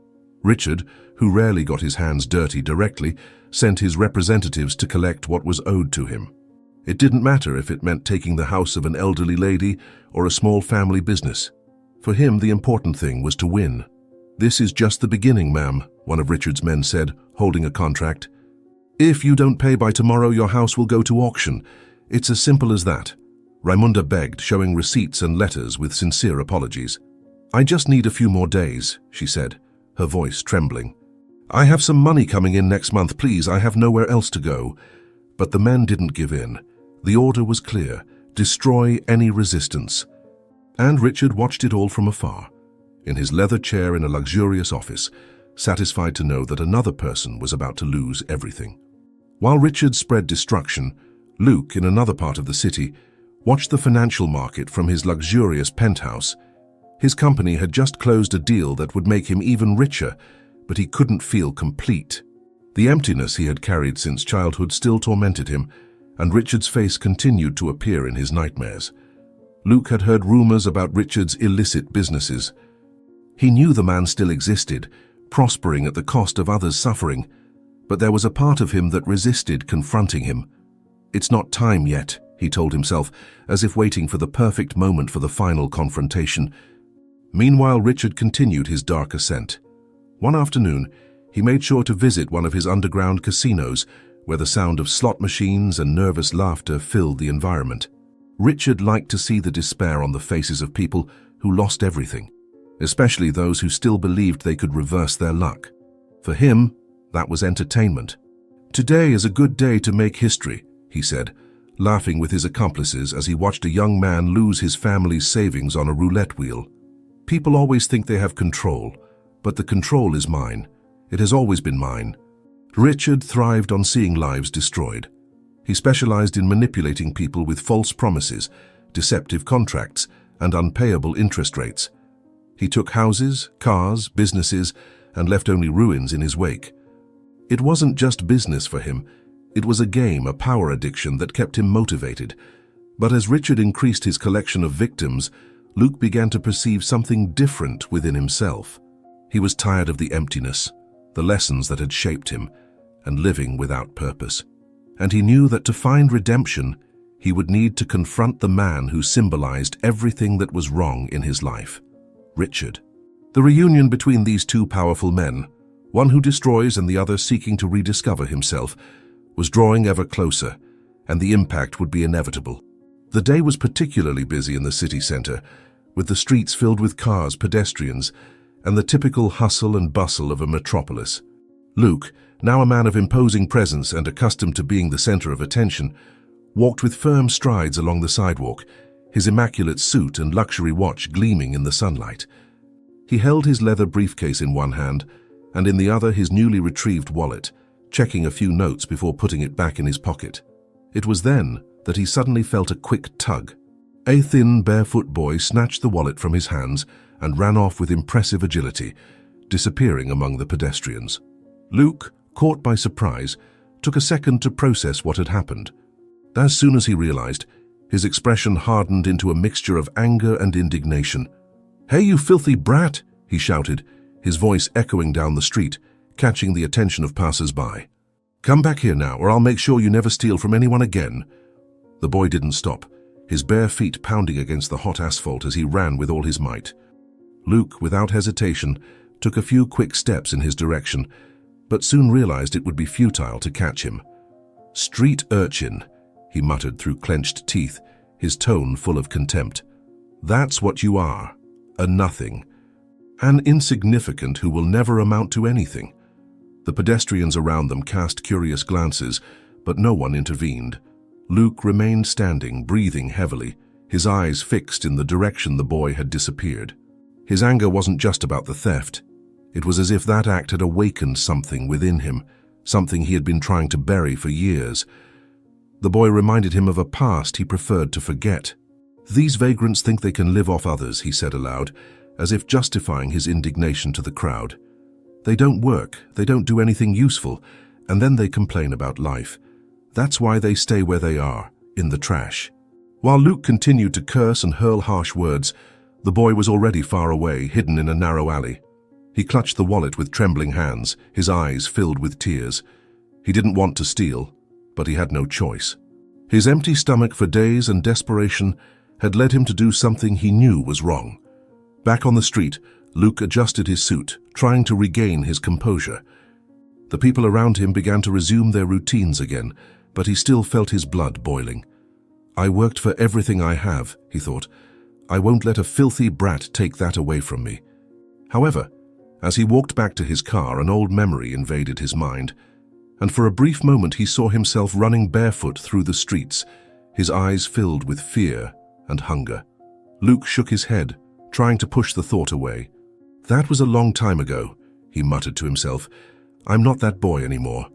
Richard, who rarely got his hands dirty directly, sent his representatives to collect what was owed to him. It didn't matter if it meant taking the house of an elderly lady or a small family business. For him, the important thing was to win. "This is just the beginning, ma'am," one of Richard's men said, holding a contract. "If you don't pay by tomorrow, your house will go to auction. It's as simple as that." Raimunda begged, showing receipts and letters with sincere apologies. "I just need a few more days," she said, her voice trembling. "I have some money coming in next month, please. I have nowhere else to go." But the men didn't give in. The order was clear: destroy any resistance. And Richard watched it all from afar, in his leather chair in a luxurious office, satisfied to know that another person was about to lose everything. While Richard spread destruction, Luke, in another part of the city, watched the financial market from his luxurious penthouse. His company had just closed a deal that would make him even richer, but he couldn't feel complete. The emptiness he had carried since childhood still tormented him, and Richard's face continued to appear in his nightmares. Luke had heard rumors about Richard's illicit businesses. He knew the man still existed, prospering at the cost of others' suffering, but there was a part of him that resisted confronting him. "It's not time yet," he told himself, as if waiting for the perfect moment for the final confrontation. Meanwhile, Richard continued his dark ascent. One afternoon, he made sure to visit one of his underground casinos, where the sound of slot machines and nervous laughter filled the environment. Richard liked to see the despair on the faces of people who lost everything, especially those who still believed they could reverse their luck. For him, that was entertainment. "Today is a good day to make history," he said, laughing with his accomplices as he watched a young man lose his family's savings on a roulette wheel. "People always think they have control, but the control is mine. It has always been mine." Richard thrived on seeing lives destroyed. He specialized in manipulating people with false promises, deceptive contracts, and unpayable interest rates. He took houses, cars, businesses, and left only ruins in his wake. It wasn't just business for him. It was a game, a power addiction that kept him motivated. But as Richard increased his collection of victims, Luke began to perceive something different within himself. He was tired of the emptiness, the lessons that had shaped him, and living without purpose. And he knew that to find redemption, he would need to confront the man who symbolized everything that was wrong in his life, Richard. The reunion between these two powerful men, one who destroys and the other seeking to rediscover himself, was drawing ever closer, and the impact would be inevitable. The day was particularly busy in the city center, with the streets filled with cars, pedestrians, and the typical hustle and bustle of a metropolis. Luke, now a man of imposing presence and accustomed to being the center of attention, walked with firm strides along the sidewalk, his immaculate suit and luxury watch gleaming in the sunlight. He held his leather briefcase in one hand, and in the other his newly retrieved wallet, checking a few notes before putting it back in his pocket. It was then that he suddenly felt a quick tug. A thin, barefoot boy snatched the wallet from his hands and ran off with impressive agility, disappearing among the pedestrians. Luke, caught by surprise, took a second to process what had happened. As soon as he realized, his expression hardened into a mixture of anger and indignation. "Hey, you filthy brat!" he shouted, his voice echoing down the street, catching the attention of passers-by. "Come back here now, or I'll make sure you never steal from anyone again." The boy didn't stop, his bare feet pounding against the hot asphalt as he ran with all his might. Luke, without hesitation, took a few quick steps in his direction, but soon realized it would be futile to catch him. "Street urchin," he muttered through clenched teeth, his tone full of contempt. "That's what you are, a nothing. An insignificant who will never amount to anything." The pedestrians around them cast curious glances, but no one intervened. Luke remained standing, breathing heavily, his eyes fixed in the direction the boy had disappeared. His anger wasn't just about the theft. It was as if that act had awakened something within him, something he had been trying to bury for years. The boy reminded him of a past he preferred to forget. "These vagrants think they can live off others," he said aloud, as if justifying his indignation to the crowd. "They don't work, they don't do anything useful, and then they complain about life. That's why they stay where they are, in the trash." While Luke continued to curse and hurl harsh words, the boy was already far away, hidden in a narrow alley. He clutched the wallet with trembling hands, his eyes filled with tears. He didn't want to steal, but he had no choice. His empty stomach for days and desperation had led him to do something he knew was wrong. Back on the street, Luke adjusted his suit, trying to regain his composure. The people around him began to resume their routines again, but he still felt his blood boiling. "I worked for everything I have," he thought. "I won't let a filthy brat take that away from me." However, as he walked back to his car, an old memory invaded his mind, and for a brief moment he saw himself running barefoot through the streets, his eyes filled with fear and hunger. Luke shook his head, trying to push the thought away. "That was a long time ago," he muttered to himself. "I'm not that boy anymore."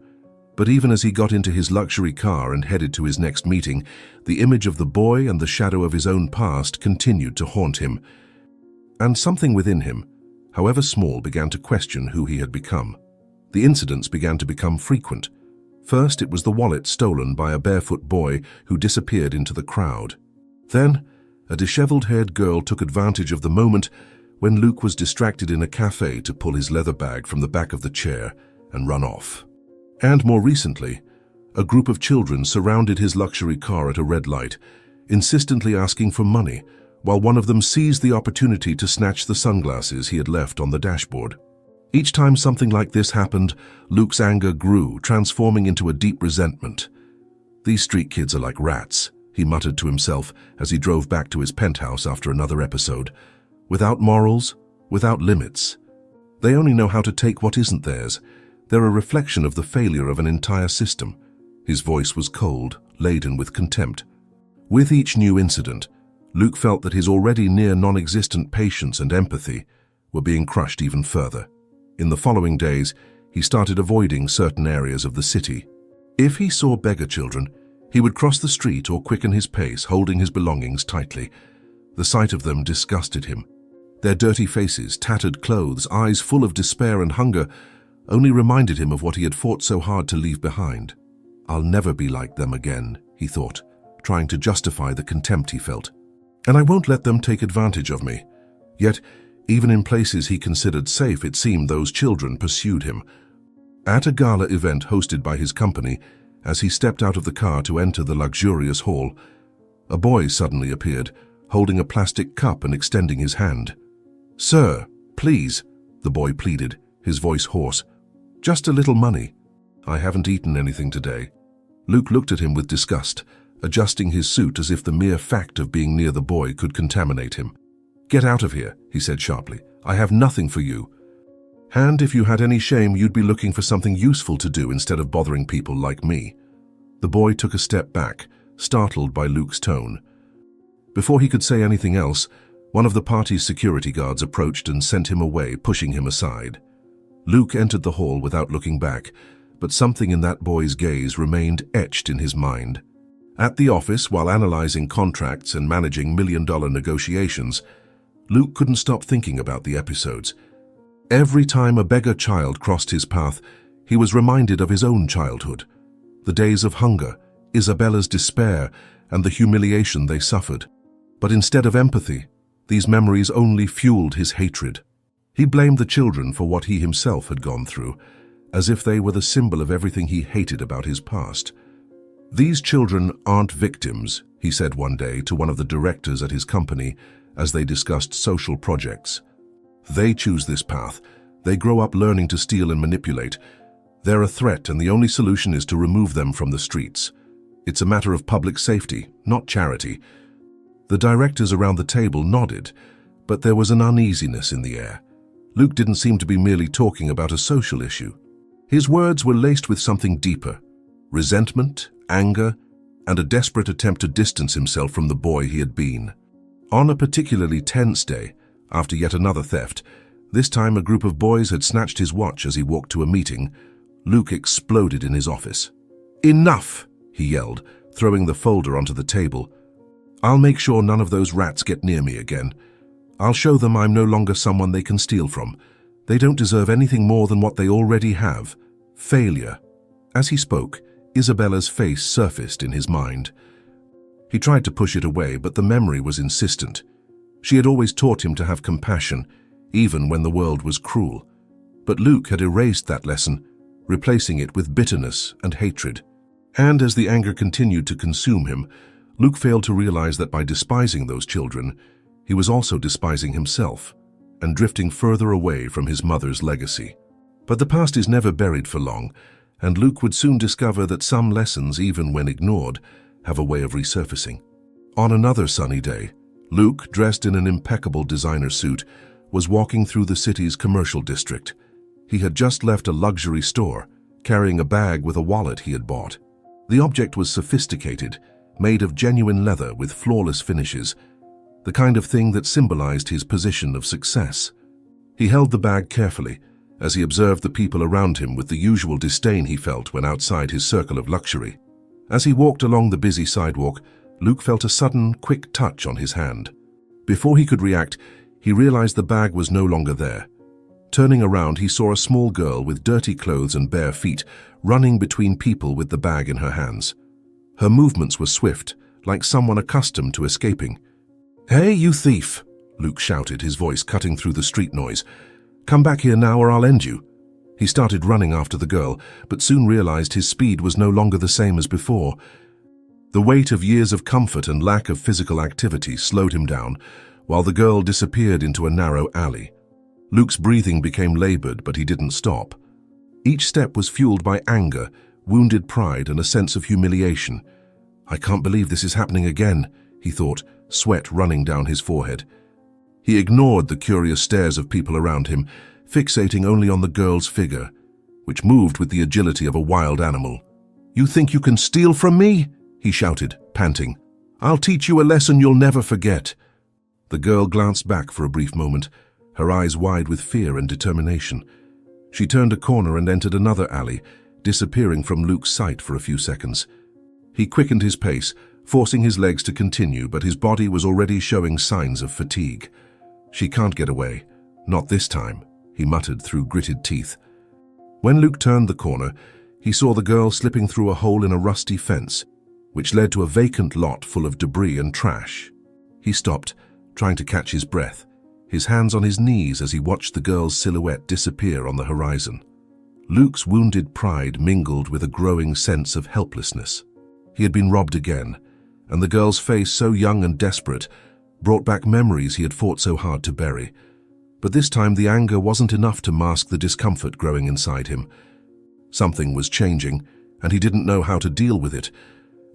But even as he got into his luxury car and headed to his next meeting, the image of the boy and the shadow of his own past continued to haunt him. And something within him, however small, began to question who he had become. The incidents began to become frequent. First, it was the wallet stolen by a barefoot boy who disappeared into the crowd. Then, a disheveled-haired girl took advantage of the moment when Luke was distracted in a cafe to pull his leather bag from the back of the chair and run off. And more recently, a group of children surrounded his luxury car at a red light, insistently asking for money, while one of them seized the opportunity to snatch the sunglasses he had left on the dashboard. Each time something like this happened, Luke's anger grew, transforming into a deep resentment. "These street kids are like rats," he muttered to himself as he drove back to his penthouse after another episode. "Without morals, without limits. They only know how to take what isn't theirs. They're a reflection of the failure of an entire system." His voice was cold, laden with contempt. With each new incident, Luke felt that his already near non-existent patience and empathy were being crushed even further. In the following days, he started avoiding certain areas of the city. If he saw beggar children, he would cross the street or quicken his pace, holding his belongings tightly. The sight of them disgusted him. Their dirty faces, tattered clothes, eyes full of despair and hunger only reminded him of what he had fought so hard to leave behind. "I'll never be like them again," he thought, trying to justify the contempt he felt. and I won't let them take advantage of me. Yet, even in places he considered safe, it seemed those children pursued him. At a gala event hosted by his company, as he stepped out of the car to enter the luxurious hall, a boy suddenly appeared, holding a plastic cup and extending his hand. "Sir, please," the boy pleaded, his voice hoarse. "Just a little money. I haven't eaten anything today." Luke looked at him with disgust, adjusting his suit as if the mere fact of being near the boy could contaminate him. "Get out of here," he said sharply. "I have nothing for you. And if you had any shame, you'd be looking for something useful to do instead of bothering people like me." The boy took a step back, startled by Luke's tone. Before he could say anything else, one of the party's security guards approached and sent him away, pushing him aside. Luke entered the hall without looking back, but something in that boy's gaze remained etched in his mind. At the office, while analyzing contracts and managing million-dollar negotiations, Luke couldn't stop thinking about the episodes. Every time a beggar child crossed his path, he was reminded of his own childhood, the days of hunger, Isabella's despair, and the humiliation they suffered. But instead of empathy, these memories only fueled his hatred. He blamed the children for what he himself had gone through, as if they were the symbol of everything he hated about his past. "These children aren't victims," he said one day to one of the directors at his company as they discussed social projects. "They choose this path. They grow up learning to steal and manipulate. They're a threat, and the only solution is to remove them from the streets. It's a matter of public safety, not charity." The directors around the table nodded, but there was an uneasiness in the air. Luke didn't seem to be merely talking about a social issue. His words were laced with something deeper: resentment, anger, and a desperate attempt to distance himself from the boy he had been. On a particularly tense day, after yet another theft, this time a group of boys had snatched his watch as he walked to a meeting, Luke exploded in his office. "Enough!" he yelled, throwing the folder onto the table. "I'll make sure none of those rats get near me again. I'll show them I'm no longer someone they can steal from. They don't deserve anything more than what they already have: failure." As he spoke, Isabella's face surfaced in his mind. He tried to push it away, but the memory was insistent. She had always taught him to have compassion, even when the world was cruel. But Luke had erased that lesson, replacing it with bitterness and hatred. And as the anger continued to consume him, Luke failed to realize that by despising those children, he was also despising himself and drifting further away from his mother's legacy. But the past is never buried for long, and Luke would soon discover that some lessons, even when ignored, have a way of resurfacing. On another sunny day, Luke, dressed in an impeccable designer suit, was walking through the city's commercial district. He had just left a luxury store, carrying a bag with a wallet he had bought. The object was sophisticated, made of genuine leather with flawless finishes, the kind of thing that symbolized his position of success. He held the bag carefully as he observed the people around him with the usual disdain he felt when outside his circle of luxury. As he walked along the busy sidewalk, Luke felt a sudden, quick touch on his hand. Before he could react, he realized the bag was no longer there. Turning around, he saw a small girl with dirty clothes and bare feet running between people with the bag in her hands. Her movements were swift, like someone accustomed to escaping. "Hey, you thief!" Luke shouted, his voice cutting through the street noise. "Come back here now or I'll end you." He started running after the girl, but soon realized his speed was no longer the same as before. The weight of years of comfort and lack of physical activity slowed him down, while the girl disappeared into a narrow alley. Luke's breathing became labored, but he didn't stop. Each step was fueled by anger, wounded pride, and a sense of humiliation. "I can't believe this is happening again," he thought, sweat running down his forehead. He ignored the curious stares of people around him, fixating only on the girl's figure, which moved with the agility of a wild animal. "You think you can steal from me?" he shouted, panting. "I'll teach you a lesson you'll never forget." The girl glanced back for a brief moment, her eyes wide with fear and determination. She turned a corner and entered another alley, disappearing from Luke's sight for a few seconds. He quickened his pace, forcing his legs to continue, but his body was already showing signs of fatigue. "She can't get away. Not this time," he muttered through gritted teeth. When Luke turned the corner, he saw the girl slipping through a hole in a rusty fence, which led to a vacant lot full of debris and trash. He stopped, trying to catch his breath, his hands on his knees as he watched the girl's silhouette disappear on the horizon. Luke's wounded pride mingled with a growing sense of helplessness. He had been robbed again, and the girl's face, so young and desperate, brought back memories he had fought so hard to bury. But this time the anger wasn't enough to mask the discomfort growing inside him. Something was changing, and he didn't know how to deal with it.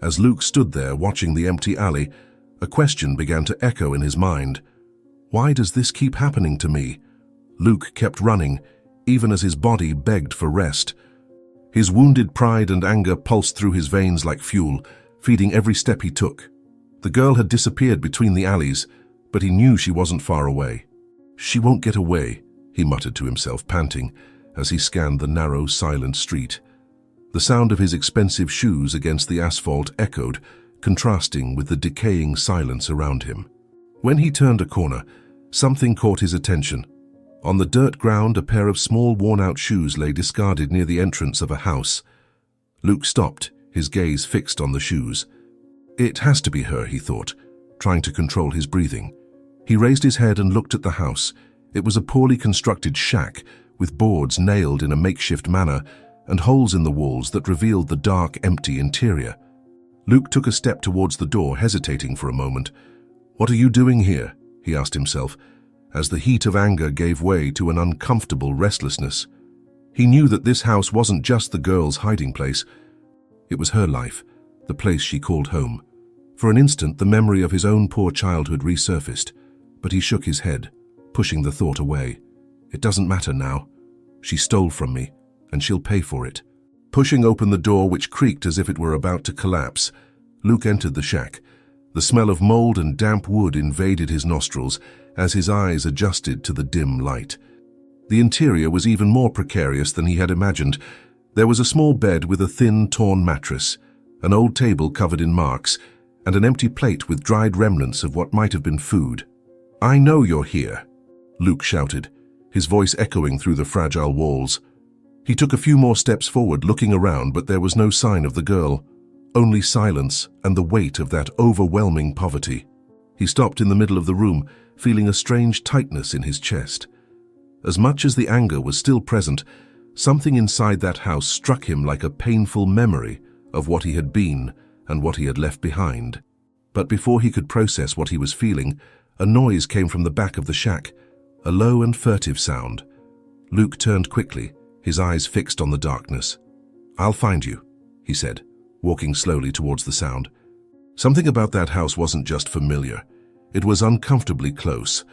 As Luke stood there watching the empty alley, a question began to echo in his mind. Why does this keep happening to me? Luke kept running, even as his body begged for rest. His wounded pride and anger pulsed through his veins like fuel, feeding every step he took. The girl had disappeared between the alleys, but he knew she wasn't far away. She won't get away, he muttered to himself, panting, as he scanned the narrow, silent street. The sound of his expensive shoes against the asphalt echoed, contrasting with the decaying silence around him. When he turned a corner, something caught his attention. On the dirt ground, a pair of small, worn-out shoes lay discarded near the entrance of a house. Luke stopped, his gaze fixed on the shoes. It has to be her, he thought, trying to control his breathing. He raised his head and looked at the house. It was a poorly constructed shack, with boards nailed in a makeshift manner and holes in the walls that revealed the dark, empty interior. Luke took a step towards the door, hesitating for a moment. "What are you doing here?" he asked himself, as the heat of anger gave way to an uncomfortable restlessness. He knew that this house wasn't just the girl's hiding place. It was her life, the place she called home. For an instant, the memory of his own poor childhood resurfaced, but he shook his head, pushing the thought away. It doesn't matter now. She stole from me, and she'll pay for it. Pushing open the door, which creaked as if it were about to collapse, Luke entered the shack. The smell of mold and damp wood invaded his nostrils as his eyes adjusted to the dim light. The interior was even more precarious than he had imagined. There was a small bed with a thin, torn mattress, an old table covered in marks, and an empty plate with dried remnants of what might have been food. "I know you're here," Luke shouted, his voice echoing through the fragile walls. He took a few more steps forward, looking around, but there was no sign of the girl. Only silence and the weight of that overwhelming poverty. He stopped in the middle of the room, feeling a strange tightness in his chest. As much as the anger was still present, something inside that house struck him like a painful memory of what he had been and what he had left behind. But before he could process what he was feeling, a noise came from the back of the shack, a low and furtive sound. Luke turned quickly, his eyes fixed on the darkness. "I'll find you," he said, walking slowly towards the sound. Something about that house wasn't just familiar. It was uncomfortably close,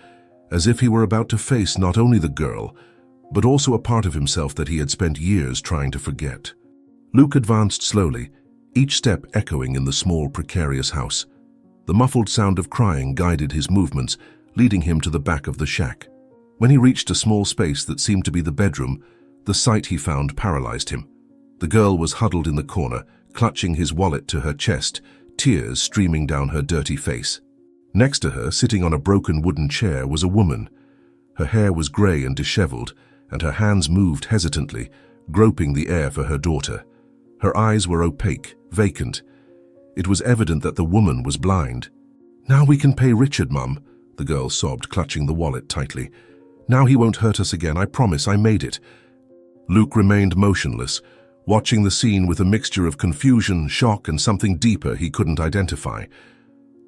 as if he were about to face not only the girl, but also a part of himself that he had spent years trying to forget. Luke advanced slowly, each step echoing in the small, precarious house. The muffled sound of crying guided his movements, leading him to the back of the shack. When he reached a small space that seemed to be the bedroom, the sight he found paralyzed him. The girl was huddled in the corner, clutching his wallet to her chest, tears streaming down her dirty face. Next to her, sitting on a broken wooden chair, was a woman. Her hair was grey and disheveled, and her hands moved hesitantly, groping the air for her daughter. Her eyes were opaque, vacant. It was evident that the woman was blind. "Now we can pay Richard, Mum," the girl sobbed, clutching the wallet tightly. "Now he won't hurt us again, I promise, I made it." Luke remained motionless, watching the scene with a mixture of confusion, shock, and something deeper he couldn't identify.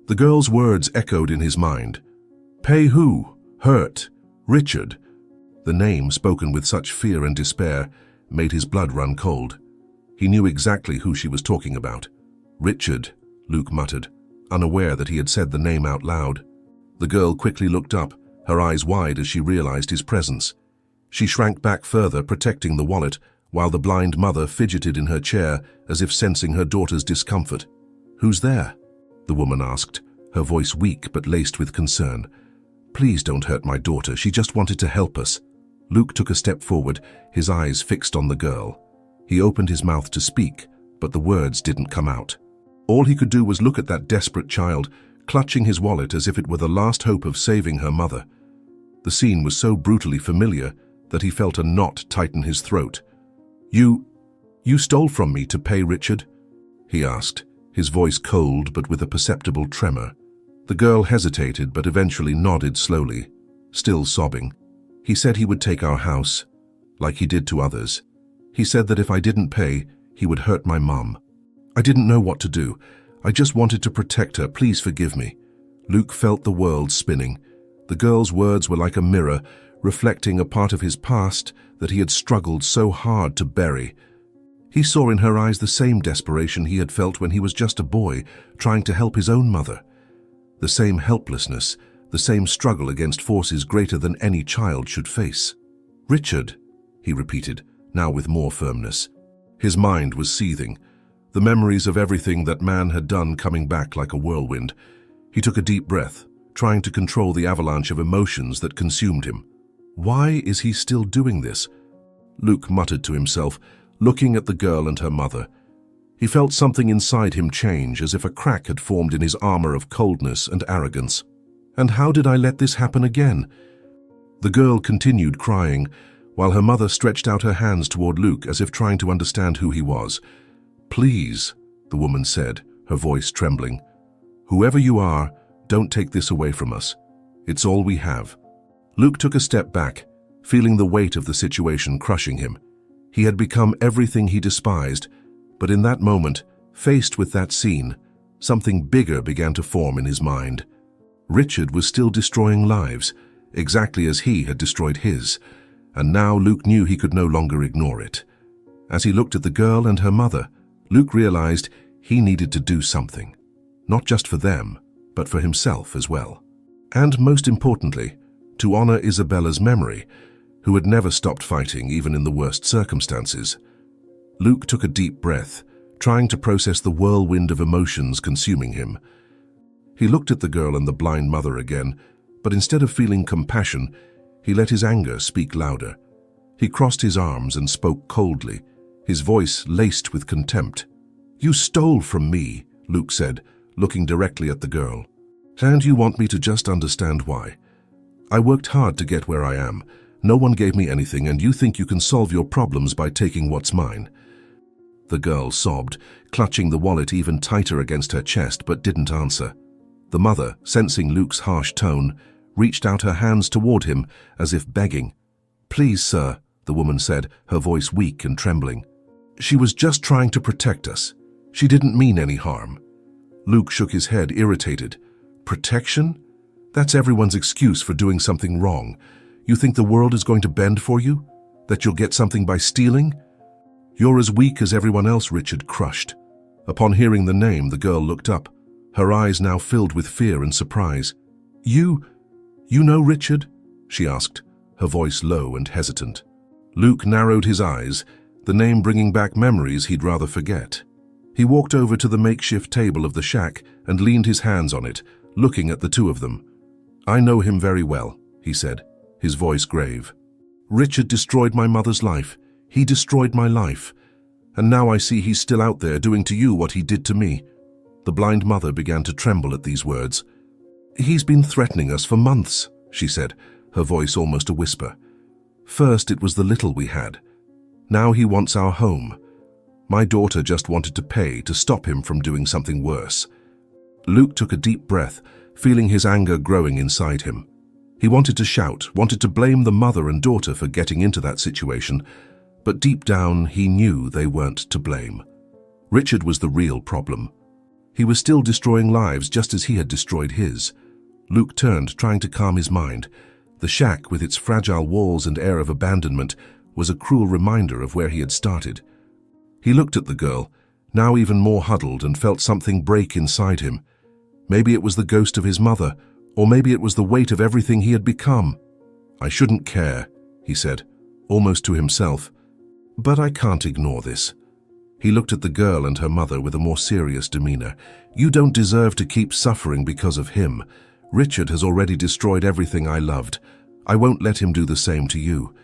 The girl's words echoed in his mind. "Pay who? Hurt? Richard?" The name, spoken with such fear and despair, made his blood run cold. He knew exactly who she was talking about. "Richard," Luke muttered, unaware that he had said the name out loud. The girl quickly looked up, her eyes wide as she realized his presence. She shrank back further, protecting the wallet, while the blind mother fidgeted in her chair as if sensing her daughter's discomfort. "Who's there?" the woman asked, her voice weak but laced with concern. "Please don't hurt my daughter, she just wanted to help us." Luke took a step forward, his eyes fixed on the girl. He opened his mouth to speak, but the words didn't come out. All he could do was look at that desperate child, clutching his wallet as if it were the last hope of saving her mother. The scene was so brutally familiar that he felt a knot tighten his throat. You stole from me to pay Richard?" he asked, his voice cold but with a perceptible tremor. The girl hesitated but eventually nodded slowly, still sobbing. He said he would take our house, like he did to others. He said that if I didn't pay, he would hurt my mum. I didn't know what to do. I just wanted to protect her. Please forgive me. Luke felt the world spinning. The girl's words were like a mirror, reflecting a part of his past that he had struggled so hard to bury. He saw in her eyes the same desperation he had felt when he was just a boy, trying to help his own mother. The same helplessness, the same struggle against forces greater than any child should face. "Richard," he repeated, now with more firmness. His mind was seething, the memories of everything that man had done coming back like a whirlwind. He took a deep breath, trying to control the avalanche of emotions that consumed him. Why is he still doing this? Luke muttered to himself, looking at the girl and her mother. He felt something inside him change, as if a crack had formed in his armor of coldness and arrogance. And how did I let this happen again? The girl continued crying, while her mother stretched out her hands toward Luke as if trying to understand who he was. "Please," the woman said, her voice trembling. "Whoever you are, don't take this away from us. It's all we have." Luke took a step back, feeling the weight of the situation crushing him. He had become everything he despised, but in that moment, faced with that scene, something bigger began to form in his mind. Richard was still destroying lives, exactly as he had destroyed his, and now Luke knew he could no longer ignore it. As he looked at the girl and her mother, Luke realized he needed to do something, not just for them, but for himself as well. And most importantly, to honor Isabella's memory, who had never stopped fighting even in the worst circumstances. Luke took a deep breath, trying to process the whirlwind of emotions consuming him. He looked at the girl and the blind mother again, but instead of feeling compassion, he let his anger speak louder. He crossed his arms and spoke coldly, his voice laced with contempt. "You stole from me," Luke said, looking directly at the girl. "And you want me to just understand why. I worked hard to get where I am. No one gave me anything, and you think you can solve your problems by taking what's mine." The girl sobbed, clutching the wallet even tighter against her chest, but didn't answer. The mother, sensing Luke's harsh tone, reached out her hands toward him as if begging. "Please, sir," the woman said, her voice weak and trembling. "She was just trying to protect us. She didn't mean any harm." Luke shook his head, irritated. "Protection? That's everyone's excuse for doing something wrong. You think the world is going to bend for you? That you'll get something by stealing? You're as weak as everyone else," Richard crushed. Upon hearing the name, the girl looked up, her eyes now filled with fear and surprise. You know Richard?" she asked, her voice low and hesitant. Luke narrowed his eyes, the name bringing back memories he'd rather forget. He walked over to the makeshift table of the shack and leaned his hands on it, looking at the two of them. "I know him very well," he said, his voice grave. "Richard destroyed my mother's life. He destroyed my life. And now I see he's still out there doing to you what he did to me." The blind mother began to tremble at these words. "He's been threatening us for months," she said, her voice almost a whisper. "First it was the little we had. Now he wants our home. My daughter just wanted to pay to stop him from doing something worse." Luke took a deep breath, feeling his anger growing inside him. He wanted to shout, wanted to blame the mother and daughter for getting into that situation, but deep down he knew they weren't to blame. Richard was the real problem. He was still destroying lives just as he had destroyed his. Luke turned, trying to calm his mind. The shack, with its fragile walls and air of abandonment, was a cruel reminder of where he had started. He looked at the girl, now even more huddled, and felt something break inside him. Maybe it was the ghost of his mother, or maybe it was the weight of everything he had become. "I shouldn't care," he said, almost to himself. "But I can't ignore this." He looked at the girl and her mother with a more serious demeanor. "You don't deserve to keep suffering because of him. Richard has already destroyed everything I loved. I won't let him do the same to you."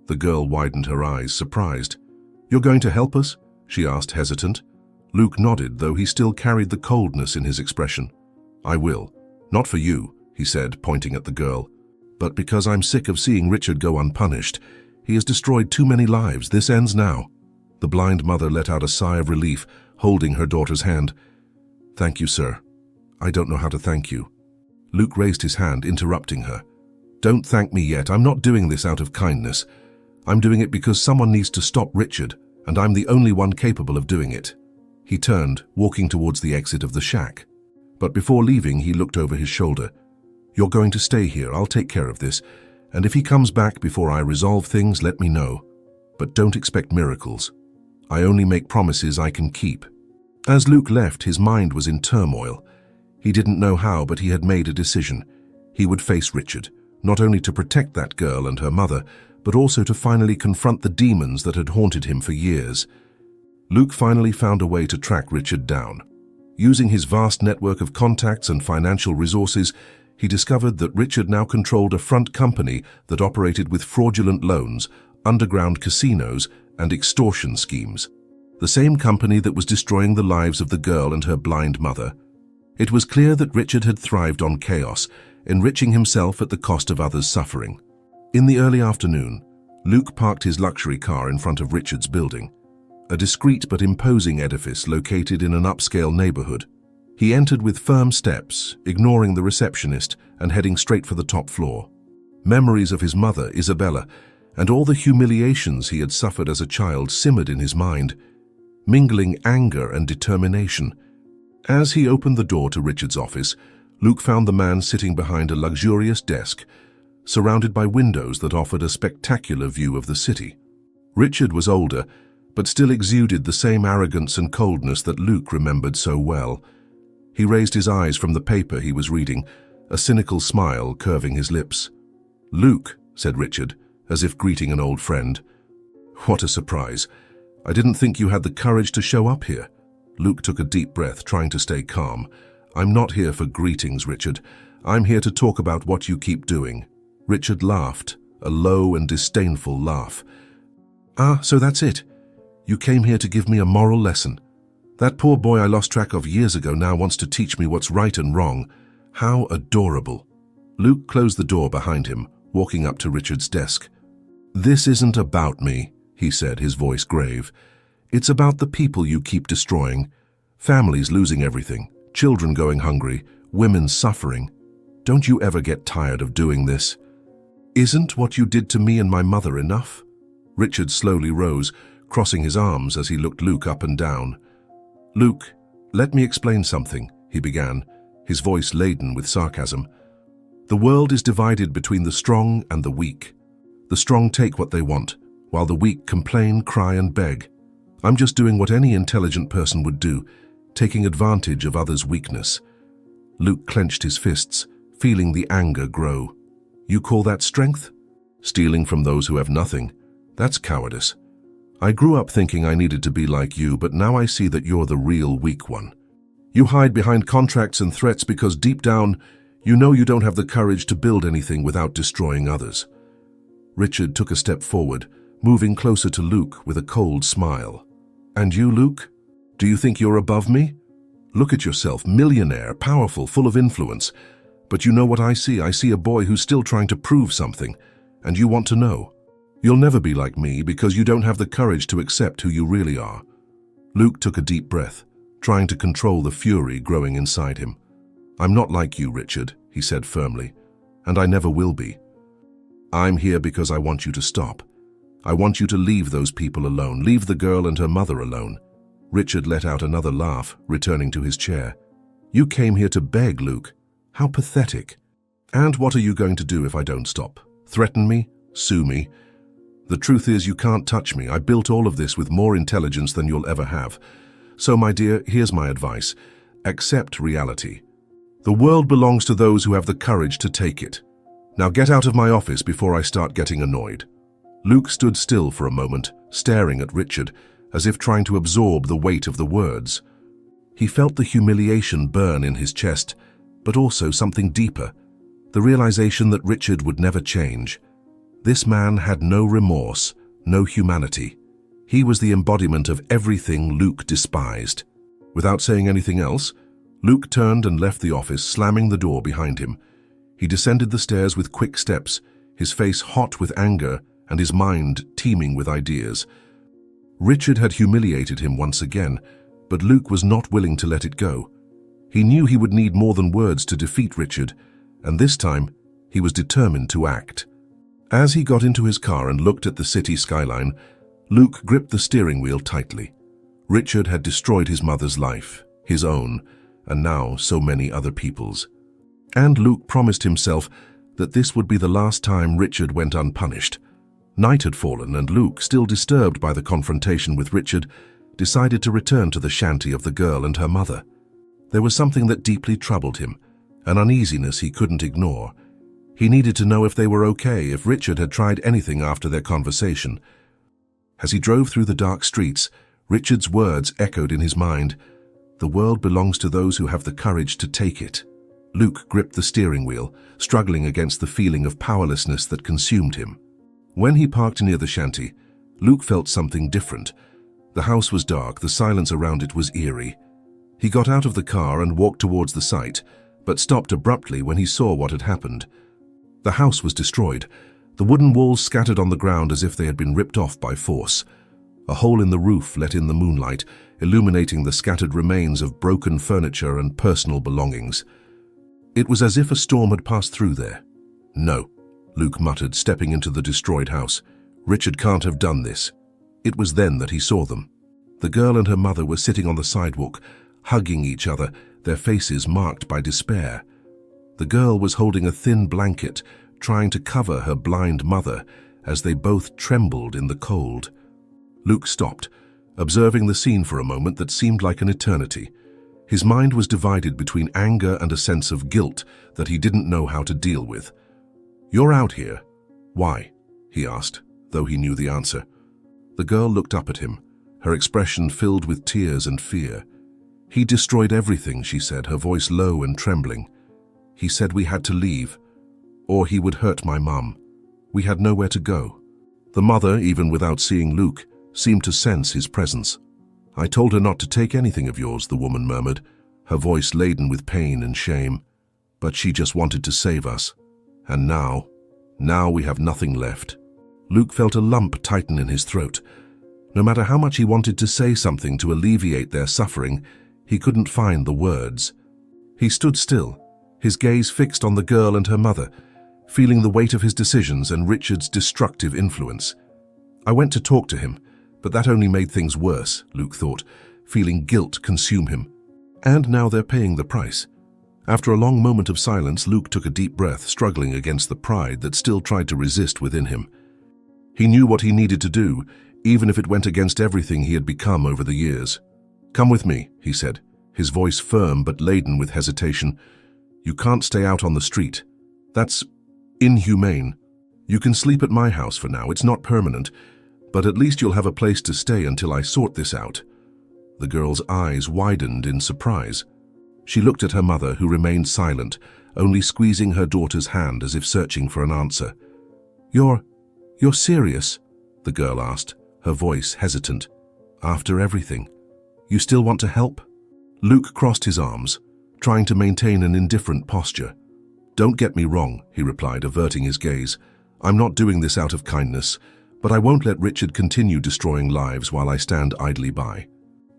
The girl widened her eyes, surprised. "You're going to help us?" she asked, hesitant. Luke nodded, though he still carried the coldness in his expression. "I will. Not for you," he said, pointing at the girl, "but because I'm sick of seeing Richard go unpunished. He has destroyed too many lives. This ends now." The blind mother let out a sigh of relief, holding her daughter's hand. "Thank you, sir. I don't know how to thank you." Luke raised his hand, interrupting her. "Don't thank me yet. I'm not doing this out of kindness. I'm doing it because someone needs to stop Richard, and I'm the only one capable of doing it." He turned, walking towards the exit of the shack. But before leaving, he looked over his shoulder. "You're going to stay here. I'll take care of this. And if he comes back before I resolve things, let me know. But don't expect miracles. I only make promises I can keep." As Luke left, his mind was in turmoil. He didn't know how, but he had made a decision. He would face Richard, not only to protect that girl and her mother, but also to finally confront the demons that had haunted him for years. Luke finally found a way to track Richard down. Using his vast network of contacts and financial resources, he discovered that Richard now controlled a front company that operated with fraudulent loans, underground casinos, and extortion schemes. The same company that was destroying the lives of the girl and her blind mother. It was clear that Richard had thrived on chaos, enriching himself at the cost of others' suffering. In the early afternoon, Luke parked his luxury car in front of Richard's building, a discreet but imposing edifice located in an upscale neighborhood. He entered with firm steps, ignoring the receptionist and heading straight for the top floor. Memories of his mother, Isabella, and all the humiliations he had suffered as a child simmered in his mind, mingling anger and determination. As he opened the door to Richard's office, Luke found the man sitting behind a luxurious desk, surrounded by windows that offered a spectacular view of the city. Richard was older, but still exuded the same arrogance and coldness that Luke remembered so well. He raised his eyes from the paper he was reading, a cynical smile curving his lips. "Luke," said Richard, as if greeting an old friend. "What a surprise. I didn't think you had the courage to show up here." Luke took a deep breath, trying to stay calm. "I'm not here for greetings, Richard. I'm here to talk about what you keep doing." Richard laughed, a low and disdainful laugh. "Ah, so that's it. You came here to give me a moral lesson. That poor boy I lost track of years ago now wants to teach me what's right and wrong. How adorable." Luke closed the door behind him, walking up to Richard's desk. "This isn't about me," he said, his voice grave. "It's about the people you keep destroying. Families losing everything, children going hungry, women suffering. Don't you ever get tired of doing this? Isn't what you did to me and my mother enough?" Richard slowly rose, crossing his arms as he looked Luke up and down. "Luke, let me explain something," he began, his voice laden with sarcasm. "The world is divided between the strong and the weak. The strong take what they want, while the weak complain, cry, and beg. I'm just doing what any intelligent person would do, taking advantage of others' weakness." Luke clenched his fists, feeling the anger grow. "You call that strength? Stealing from those who have nothing. That's cowardice. I grew up thinking I needed to be like you, but now I see that you're the real weak one. You hide behind contracts and threats because deep down, you know you don't have the courage to build anything without destroying others." Richard took a step forward, moving closer to Luke with a cold smile. "And you, Luke? Do you think you're above me? Look at yourself, millionaire, powerful, full of influence. But you know what I see? I see a boy who's still trying to prove something, and you want to know. You'll never be like me because you don't have the courage to accept who you really are." Luke took a deep breath, trying to control the fury growing inside him. "I'm not like you, Richard," he said firmly, "and I never will be. I'm here because I want you to stop. I want you to leave those people alone, leave the girl and her mother alone." Richard let out another laugh, returning to his chair. "You came here to beg, Luke. How pathetic. And what are you going to do if I don't stop? Threaten me? Sue me? The truth is you can't touch me. I built all of this with more intelligence than you'll ever have. So, my dear, here's my advice. Accept reality. The world belongs to those who have the courage to take it. Now get out of my office before I start getting annoyed." Luke stood still for a moment, staring at Richard, as if trying to absorb the weight of the words. He felt the humiliation burn in his chest, but also something deeper, the realization that Richard would never change. This man had no remorse, no humanity. He was the embodiment of everything Luke despised. Without saying anything else, Luke turned and left the office, slamming the door behind him. He descended the stairs with quick steps, his face hot with anger and his mind teeming with ideas. Richard had humiliated him once again, but Luke was not willing to let it go. He knew he would need more than words to defeat Richard, and this time he was determined to act. As he got into his car and looked at the city skyline, Luke gripped the steering wheel tightly. Richard had destroyed his mother's life, his own, and now so many other people's. And Luke promised himself that this would be the last time Richard went unpunished. Night had fallen, and Luke, still disturbed by the confrontation with Richard, decided to return to the shanty of the girl and her mother. There was something that deeply troubled him, an uneasiness he couldn't ignore. He needed to know if they were okay, if Richard had tried anything after their conversation. As he drove through the dark streets, Richard's words echoed in his mind. The world belongs to those who have the courage to take it. Luke gripped the steering wheel, struggling against the feeling of powerlessness that consumed him. When he parked near the shanty, Luke felt something different. The house was dark, the silence around it was eerie. He got out of the car and walked towards the site, but stopped abruptly when he saw what had happened. The house was destroyed, the wooden walls scattered on the ground as if they had been ripped off by force. A hole in the roof let in the moonlight, illuminating the scattered remains of broken furniture and personal belongings. It was as if a storm had passed through there. "No," Luke muttered, stepping into the destroyed house. "Richard can't have done this." It was then that he saw them. The girl and her mother were sitting on the sidewalk, hugging each other, their faces marked by despair. The girl was holding a thin blanket, trying to cover her blind mother as they both trembled in the cold. Luke stopped, observing the scene for a moment that seemed like an eternity. His mind was divided between anger and a sense of guilt that he didn't know how to deal with. "You're out here. Why?" he asked, though he knew the answer. The girl looked up at him, her expression filled with tears and fear. "He destroyed everything," she said, her voice low and trembling. "He said we had to leave, or he would hurt my mum. We had nowhere to go." The mother, even without seeing Luke, seemed to sense his presence. "I told her not to take anything of yours," the woman murmured, her voice laden with pain and shame. "But she just wanted to save us. And now we have nothing left." Luke felt a lump tighten in his throat. No matter how much he wanted to say something to alleviate their suffering, he couldn't find the words. He stood still, his gaze fixed on the girl and her mother, feeling the weight of his decisions and Richard's destructive influence. "I went to talk to him, but that only made things worse," Luke thought, feeling guilt consume him. And now they're paying the price. After a long moment of silence, Luke took a deep breath, struggling against the pride that still tried to resist within him. He knew what he needed to do, even if it went against everything he had become over the years. "Come with me," he said, his voice firm but laden with hesitation. "You can't stay out on the street. That's inhumane. You can sleep at my house for now, it's not permanent, but at least you'll have a place to stay until I sort this out." The girl's eyes widened in surprise. She looked at her mother, who remained silent, only squeezing her daughter's hand as if searching for an answer. You're serious?" the girl asked, her voice hesitant. "After everything, you still want to help?" Luke crossed his arms, trying to maintain an indifferent posture. "Don't get me wrong," he replied, averting his gaze. "I'm not doing this out of kindness, but I won't let Richard continue destroying lives while I stand idly by.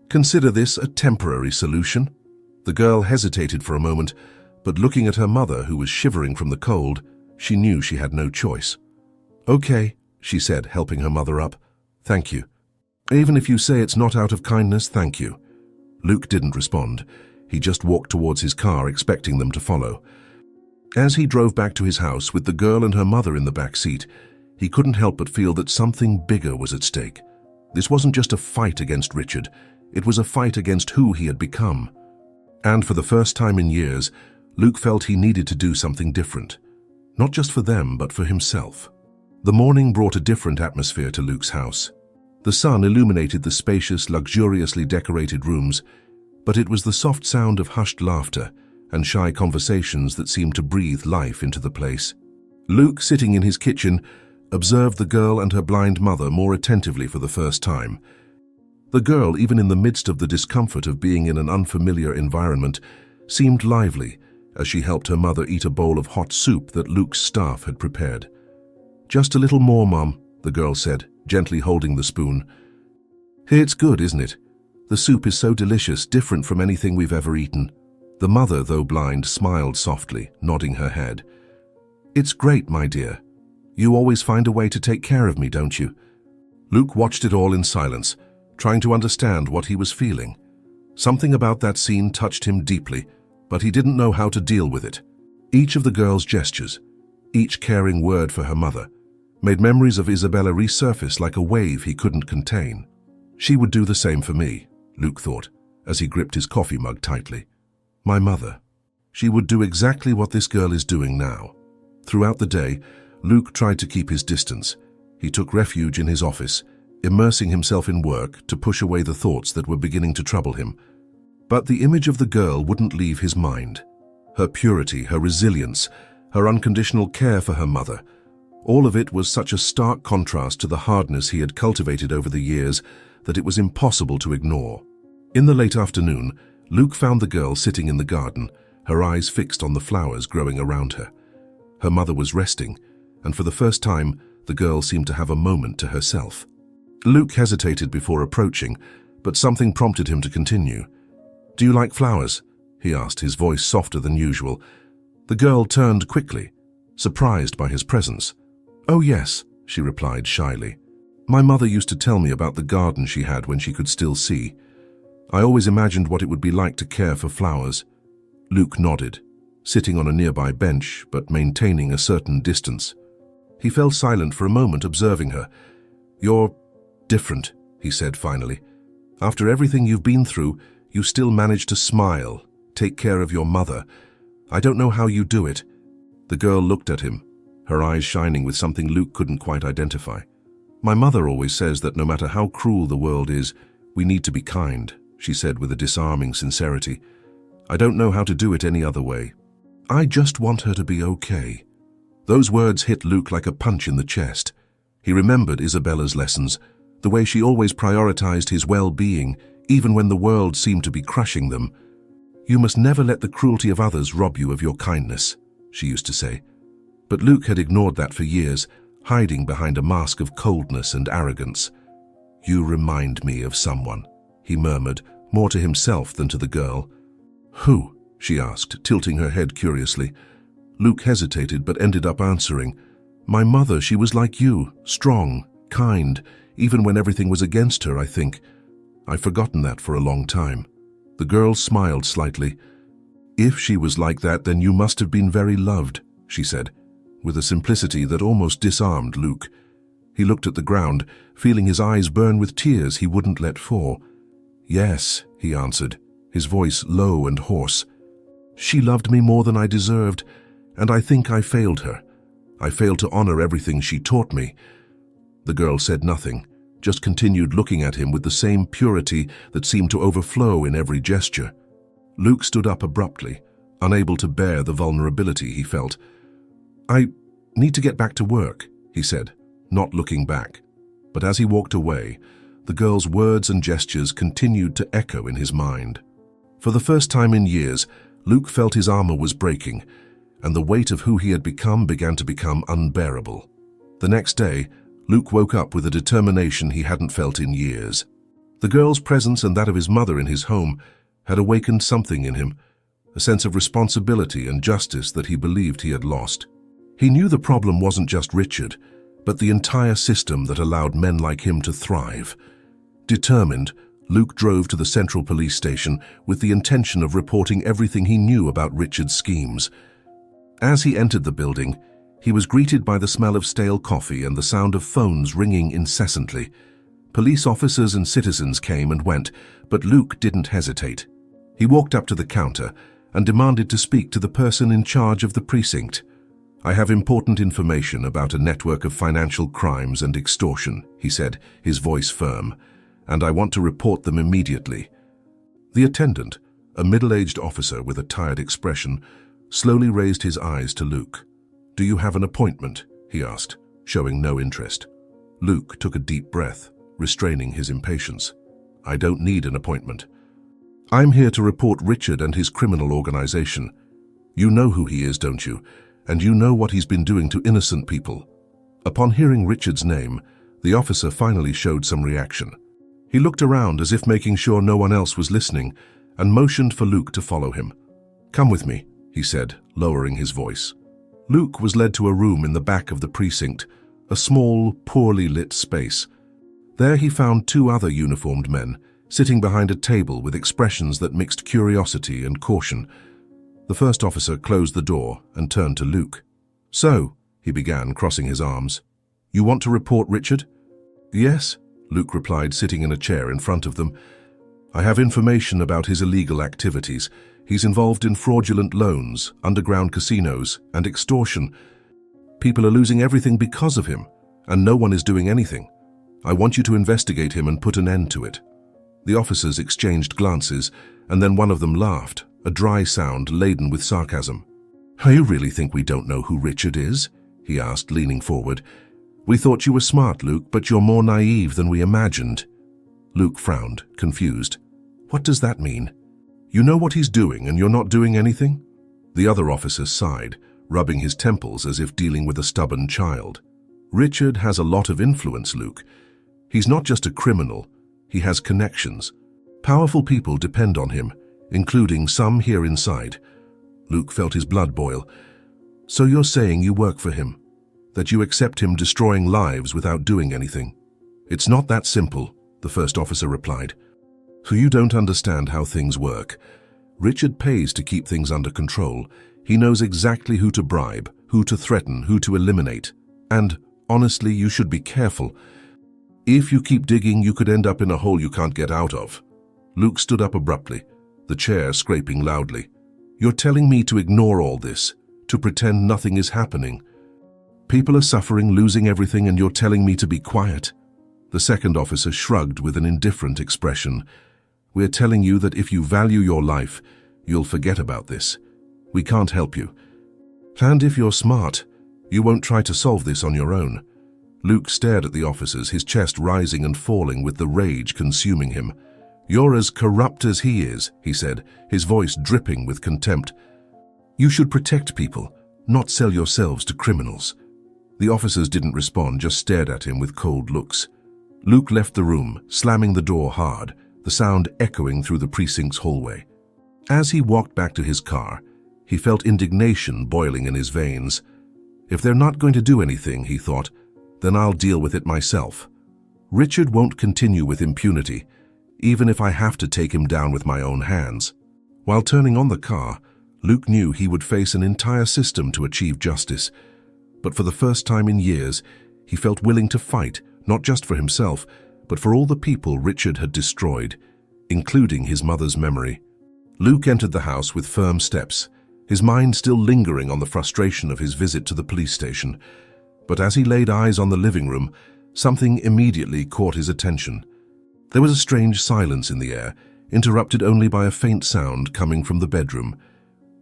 Consider this a temporary solution." The girl hesitated for a moment, but looking at her mother, who was shivering from the cold, she knew she had no choice. "Okay," she said, helping her mother up. "Thank you. Even if you say it's not out of kindness, thank you." Luke didn't respond. He just walked towards his car, expecting them to follow. As he drove back to his house with the girl and her mother in the back seat, he couldn't help but feel that something bigger was at stake. This wasn't just a fight against Richard, it was a fight against who he had become. And for the first time in years, Luke felt he needed to do something different. Not just for them, but for himself. The morning brought a different atmosphere to Luke's house. The sun illuminated the spacious, luxuriously decorated rooms, but it was the soft sound of hushed laughter and shy conversations that seemed to breathe life into the place. Luke, sitting in his kitchen, observed the girl and her blind mother more attentively for the first time. The girl, even in the midst of the discomfort of being in an unfamiliar environment, seemed lively as she helped her mother eat a bowl of hot soup that Luke's staff had prepared. "Just a little more, Mom," the girl said, gently holding the spoon. "It's good, isn't it? The soup is so delicious, different from anything we've ever eaten." The mother, though blind, smiled softly, nodding her head. "It's great, my dear. You always find a way to take care of me, don't you?" Luke watched it all in silence, trying to understand what he was feeling. Something about that scene touched him deeply, but he didn't know how to deal with it. Each of the girl's gestures, each caring word for her mother, made memories of Isabella resurface like a wave he couldn't contain. She would do the same for me, Luke thought, as he gripped his coffee mug tightly. My mother. She would do exactly what this girl is doing now. Throughout the day, Luke tried to keep his distance. He took refuge in his office, immersing himself in work to push away the thoughts that were beginning to trouble him. But the image of the girl wouldn't leave his mind. Her purity, her resilience, her unconditional care for her mother, all of it was such a stark contrast to the hardness he had cultivated over the years that it was impossible to ignore. In the late afternoon, Luke found the girl sitting in the garden, her eyes fixed on the flowers growing around her. Her mother was resting, and for the first time, the girl seemed to have a moment to herself. Luke hesitated before approaching, but something prompted him to continue. "Do you like flowers?" he asked, his voice softer than usual. The girl turned quickly, surprised by his presence. "Oh yes," she replied shyly. "My mother used to tell me about the garden she had when she could still see. I always imagined what it would be like to care for flowers." Luke nodded, sitting on a nearby bench but maintaining a certain distance. He fell silent for a moment, observing her. "You're different," he said finally. "After everything you've been through, you still manage to smile, take care of your mother. I don't know how you do it." The girl looked at him, her eyes shining with something Luke couldn't quite identify. "My mother always says that no matter how cruel the world is, we need to be kind," she said with a disarming sincerity. "I don't know how to do it any other way. I just want her to be okay." Those words hit Luke like a punch in the chest. He remembered Isabella's lessons, the way she always prioritized his well-being, even when the world seemed to be crushing them. "You must never let the cruelty of others rob you of your kindness," she used to say. But Luke had ignored that for years, hiding behind a mask of coldness and arrogance. "You remind me of someone," he murmured, more to himself than to the girl. "Who?" she asked, tilting her head curiously. Luke hesitated but ended up answering. "My mother, she was like you, strong, kind, even when everything was against her, I think. I've forgotten that for a long time." The girl smiled slightly. "If she was like that, then you must have been very loved," she said, with a simplicity that almost disarmed Luke. He looked at the ground, feeling his eyes burn with tears he wouldn't let fall. "Yes," he answered, his voice low and hoarse. "She loved me more than I deserved, and I think I failed her. I failed to honor everything she taught me." The girl said nothing, just continued looking at him with the same purity that seemed to overflow in every gesture. Luke stood up abruptly, unable to bear the vulnerability he felt. "I need to get back to work," he said, not looking back. But as he walked away, the girl's words and gestures continued to echo in his mind. For the first time in years, Luke felt his armor was breaking, and the weight of who he had become began to become unbearable. The next day, Luke woke up with a determination he hadn't felt in years. The girl's presence and that of his mother in his home had awakened something in him, a sense of responsibility and justice that he believed he had lost. He knew the problem wasn't just Richard, but the entire system that allowed men like him to thrive. Determined, Luke drove to the central police station with the intention of reporting everything he knew about Richard's schemes. As he entered the building, he was greeted by the smell of stale coffee and the sound of phones ringing incessantly. Police officers and citizens came and went, but Luke didn't hesitate. He walked up to the counter and demanded to speak to the person in charge of the precinct. "I have important information about a network of financial crimes and extortion," he said, his voice firm, "and I want to report them immediately." The attendant, a middle-aged officer with a tired expression, slowly raised his eyes to Luke. "Do you have an appointment?" he asked, showing no interest. Luke took a deep breath, restraining his impatience. "I don't need an appointment. I'm here to report Richard and his criminal organization. You know who he is, don't you? And you know what he's been doing to innocent people." Upon hearing Richard's name, the officer finally showed some reaction. He looked around as if making sure no one else was listening and motioned for Luke to follow him. "Come with me," he said, lowering his voice. Luke was led to a room in the back of the precinct, a small, poorly lit space. There he found two other uniformed men, sitting behind a table with expressions that mixed curiosity and caution. The first officer closed the door and turned to Luke. "So," he began, crossing his arms, "you want to report Richard?" "Yes," Luke replied, sitting in a chair in front of them. "I have information about his illegal activities. He's involved in fraudulent loans, underground casinos, and extortion. People are losing everything because of him, and no one is doing anything. I want you to investigate him and put an end to it." The officers exchanged glances, and then one of them laughed, a dry sound laden with sarcasm. "You really think we don't know who Richard is?" he asked, leaning forward. "We thought you were smart, Luke, but you're more naive than we imagined." Luke frowned, confused. "What does that mean? You know what he's doing and you're not doing anything?" The other officer sighed, rubbing his temples as if dealing with a stubborn child. "Richard has a lot of influence, Luke. He's not just a criminal, he has connections. Powerful people depend on him, including some here inside." Luke felt his blood boil. "So you're saying you work for him? That you accept him destroying lives without doing anything?" "It's not that simple," the first officer replied. "So you don't understand how things work. Richard pays to keep things under control. He knows exactly who to bribe, who to threaten, who to eliminate. And, honestly, you should be careful. If you keep digging, you could end up in a hole you can't get out of." Luke stood up abruptly, the chair scraping loudly. "You're telling me to ignore all this, to pretend nothing is happening? People are suffering, losing everything, and you're telling me to be quiet?" The second officer shrugged with an indifferent expression. "We're telling you that if you value your life, you'll forget about this. We can't help you. And if you're smart, you won't try to solve this on your own." Luke stared at the officers, his chest rising and falling with the rage consuming him. "You're as corrupt as he is," he said, his voice dripping with contempt. "You should protect people, not sell yourselves to criminals." The officers didn't respond, just stared at him with cold looks. Luke left the room, slamming the door hard, the sound echoing through the precinct's hallway. As he walked back to his car, he felt indignation boiling in his veins. If they're not going to do anything, he thought, then I'll deal with it myself. Richard won't continue with impunity, even if I have to take him down with my own hands. While turning on the car, Luke knew he would face an entire system to achieve justice. But for the first time in years, he felt willing to fight, not just for himself, but for all the people Richard had destroyed, including his mother's memory. Luke entered the house with firm steps, his mind still lingering on the frustration of his visit to the police station. But as he laid eyes on the living room, something immediately caught his attention. There was a strange silence in the air, interrupted only by a faint sound coming from the bedroom.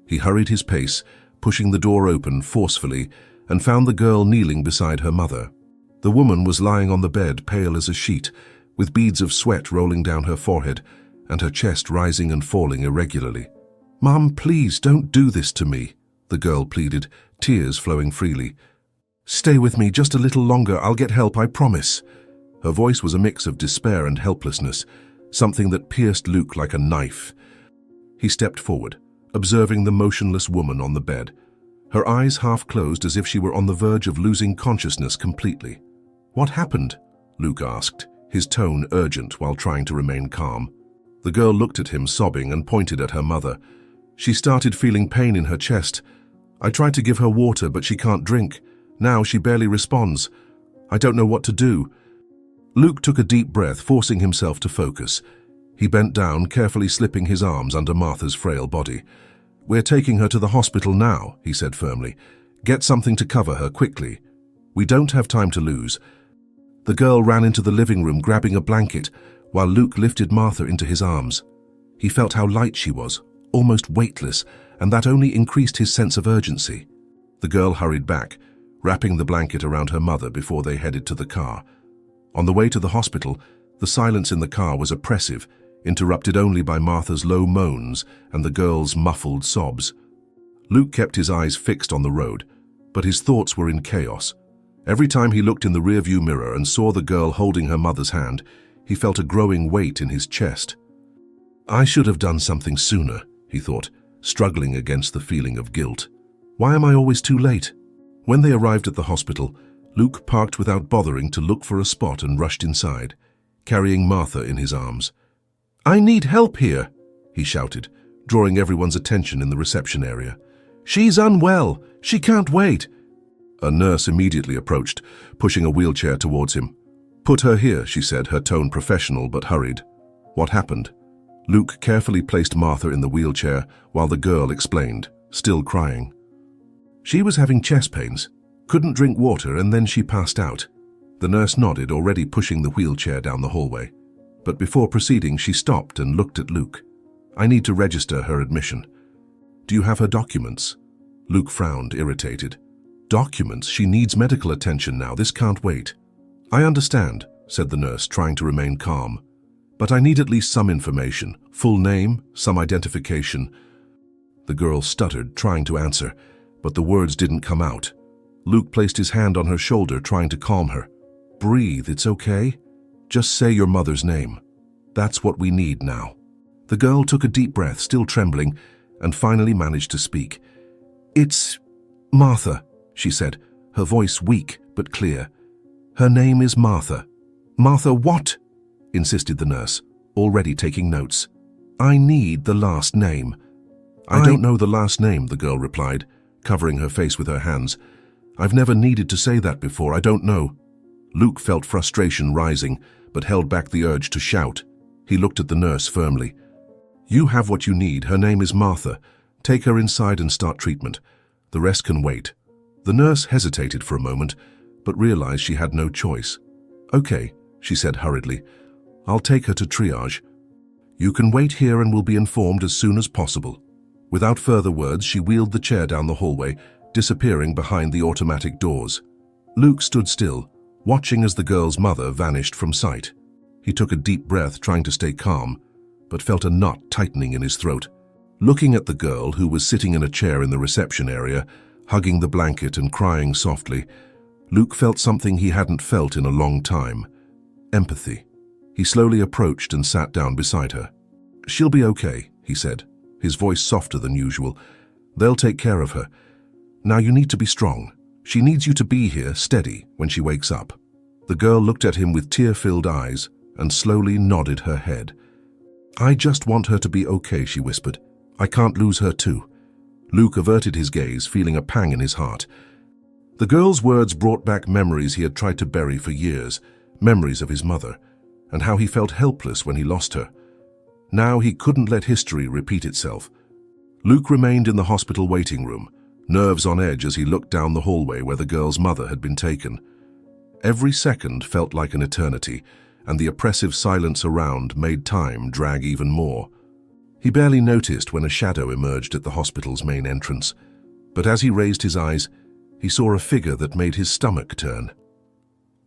He hurried his pace, pushing the door open forcefully, and found the girl kneeling beside her mother. The woman was lying on the bed, pale as a sheet, with beads of sweat rolling down her forehead, and her chest rising and falling irregularly. "Mom, please don't do this to me," the girl pleaded, tears flowing freely. "Stay with me just a little longer, I'll get help, I promise." Her voice was a mix of despair and helplessness, something that pierced Luke like a knife. He stepped forward, observing the motionless woman on the bed, her eyes half closed as if she were on the verge of losing consciousness completely. "What happened?" Luke asked, his tone urgent while trying to remain calm. The girl looked at him, sobbing, and pointed at her mother. "She started feeling pain in her chest. I tried to give her water, but she can't drink. Now she barely responds. I don't know what to do." Luke took a deep breath, forcing himself to focus. He bent down, carefully slipping his arms under Martha's frail body. "We're taking her to the hospital now," he said firmly. "Get something to cover her quickly. We don't have time to lose." The girl ran into the living room, grabbing a blanket, while Luke lifted Martha into his arms. He felt how light she was, almost weightless, and that only increased his sense of urgency. The girl hurried back, wrapping the blanket around her mother before they headed to the car. On the way to the hospital, the silence in the car was oppressive, interrupted only by Martha's low moans and the girl's muffled sobs. Luke kept his eyes fixed on the road, but his thoughts were in chaos. Every time he looked in the rearview mirror and saw the girl holding her mother's hand, he felt a growing weight in his chest. "I should have done something sooner," he thought. struggling against the feeling of guilt. Why am I always too late? When they arrived at the hospital, Luke parked without bothering to look for a spot and rushed inside, carrying Martha in his arms. "I need help here," he shouted, drawing everyone's attention in the reception area. "She's unwell. She can't wait." A nurse immediately approached, pushing a wheelchair towards him. "Put her here," she said, her tone professional but hurried. What happened? Luke carefully placed Martha in the wheelchair while the girl explained, still crying. She was having chest pains, couldn't drink water, and then she passed out. The nurse nodded, already pushing the wheelchair down the hallway. But before proceeding, she stopped and looked at Luke. "I need to register her admission. Do you have her documents?" Luke frowned, irritated. "Documents? She needs medical attention now. This can't wait." "I understand," said the nurse, trying to remain calm. "But I need at least some information. Full name, some identification." The girl stuttered, trying to answer, but the words didn't come out. Luke placed his hand on her shoulder, trying to calm her. "Breathe, it's okay. Just say your mother's name. That's what we need now." The girl took a deep breath, still trembling, and finally managed to speak. "It's Martha," she said, her voice weak but clear. "Her name is Martha." "Martha what?" insisted the nurse, already taking notes. "I need the last name." "I don't know the last name," the girl replied, covering her face with her hands. "I've never needed to say that before. I don't know." Luke felt frustration rising, but held back the urge to shout. He looked at the nurse firmly. "You have what you need. Her name is Martha. Take her inside and start treatment. The rest can wait." The nurse hesitated for a moment, but realized she had no choice. "Okay," she said hurriedly. "I'll take her to triage. You can wait here and will be informed as soon as possible." Without further words, she wheeled the chair down the hallway, disappearing behind the automatic doors. Luke stood still, watching as the girl's mother vanished from sight. He took a deep breath, trying to stay calm, but felt a knot tightening in his throat. Looking at the girl, who was sitting in a chair in the reception area, hugging the blanket and crying softly, Luke felt something he hadn't felt in a long time: empathy. He slowly approached and sat down beside her. "She'll be okay," he said, his voice softer than usual. "They'll take care of her. Now you need to be strong. She needs you to be here, steady, when she wakes up." The girl looked at him with tear-filled eyes and slowly nodded her head. "I just want her to be okay," she whispered. "I can't lose her too." Luke averted his gaze, feeling a pang in his heart. The girl's words brought back memories he had tried to bury for years, memories of his mother, and how he felt helpless when he lost her. Now he couldn't let history repeat itself. Luke remained in the hospital waiting room, nerves on edge as he looked down the hallway where the girl's mother had been taken. Every second felt like an eternity, and the oppressive silence around made time drag even more. He barely noticed when a shadow emerged at the hospital's main entrance, but as he raised his eyes, he saw a figure that made his stomach turn.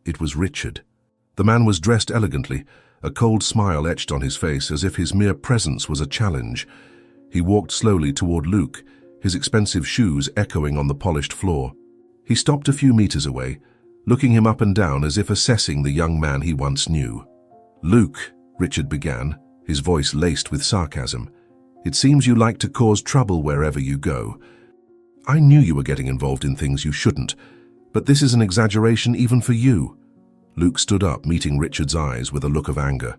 It was Richard. The man was dressed elegantly, a cold smile etched on his face as if his mere presence was a challenge. He walked slowly toward Luke, his expensive shoes echoing on the polished floor. He stopped a few meters away, looking him up and down as if assessing the young man he once knew. "Luke," Richard began, his voice laced with sarcasm, "it seems you like to cause trouble wherever you go. I knew you were getting involved in things you shouldn't, but this is an exaggeration even for you." Luke stood up, meeting Richard's eyes with a look of anger.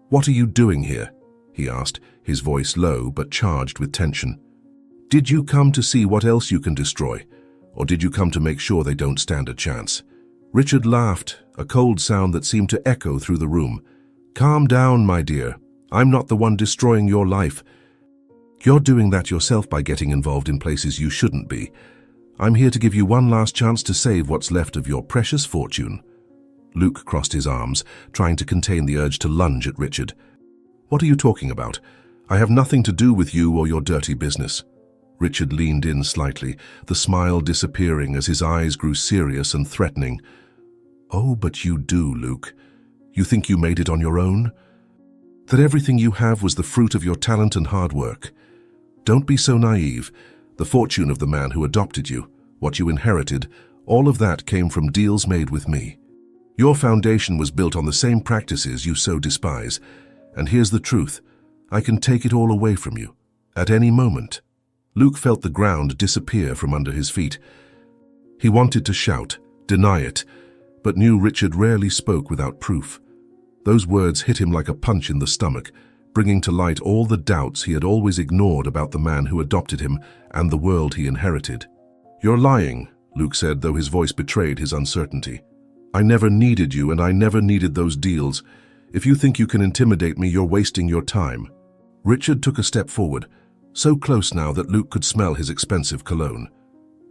"What are you doing here?" he asked, his voice low but charged with tension. "Did you come to see what else you can destroy, or did you come to make sure they don't stand a chance?" Richard laughed, a cold sound that seemed to echo through the room. "Calm down, my dear. I'm not the one destroying your life. You're doing that yourself by getting involved in places you shouldn't be. I'm here to give you one last chance to save what's left of your precious fortune." Luke crossed his arms, trying to contain the urge to lunge at Richard. "What are you talking about? I have nothing to do with you or your dirty business." Richard leaned in slightly, the smile disappearing as his eyes grew serious and threatening. "Oh, but you do, Luke. You think you made it on your own? That everything you have was the fruit of your talent and hard work? Don't be so naive. The fortune of the man who adopted you, what you inherited, all of that came from deals made with me. Your foundation was built on the same practices you so despise. And here's the truth. I can take it all away from you, at any moment." Luke felt the ground disappear from under his feet. He wanted to shout, deny it, but knew Richard rarely spoke without proof. Those words hit him like a punch in the stomach, bringing to light all the doubts he had always ignored about the man who adopted him and the world he inherited. "You're lying," Luke said, though his voice betrayed his uncertainty. "I never needed you, and I never needed those deals. If you think you can intimidate me, you're wasting your time." Richard took a step forward, so close now that Luke could smell his expensive cologne.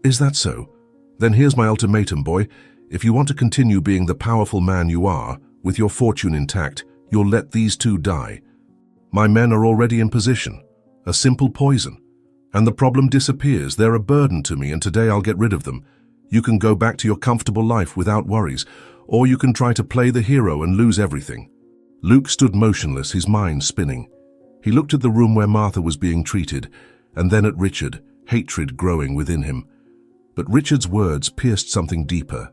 "Is that so? Then here's my ultimatum, boy. If you want to continue being the powerful man you are, with your fortune intact, you'll let these two die. My men are already in position. A simple poison. And the problem disappears. They're a burden to me, and today I'll get rid of them. You can go back to your comfortable life without worries, or you can try to play the hero and lose everything." Luke stood motionless, his mind spinning. He looked at the room where Martha was being treated, and then at Richard, hatred growing within him. But Richard's words pierced something deeper.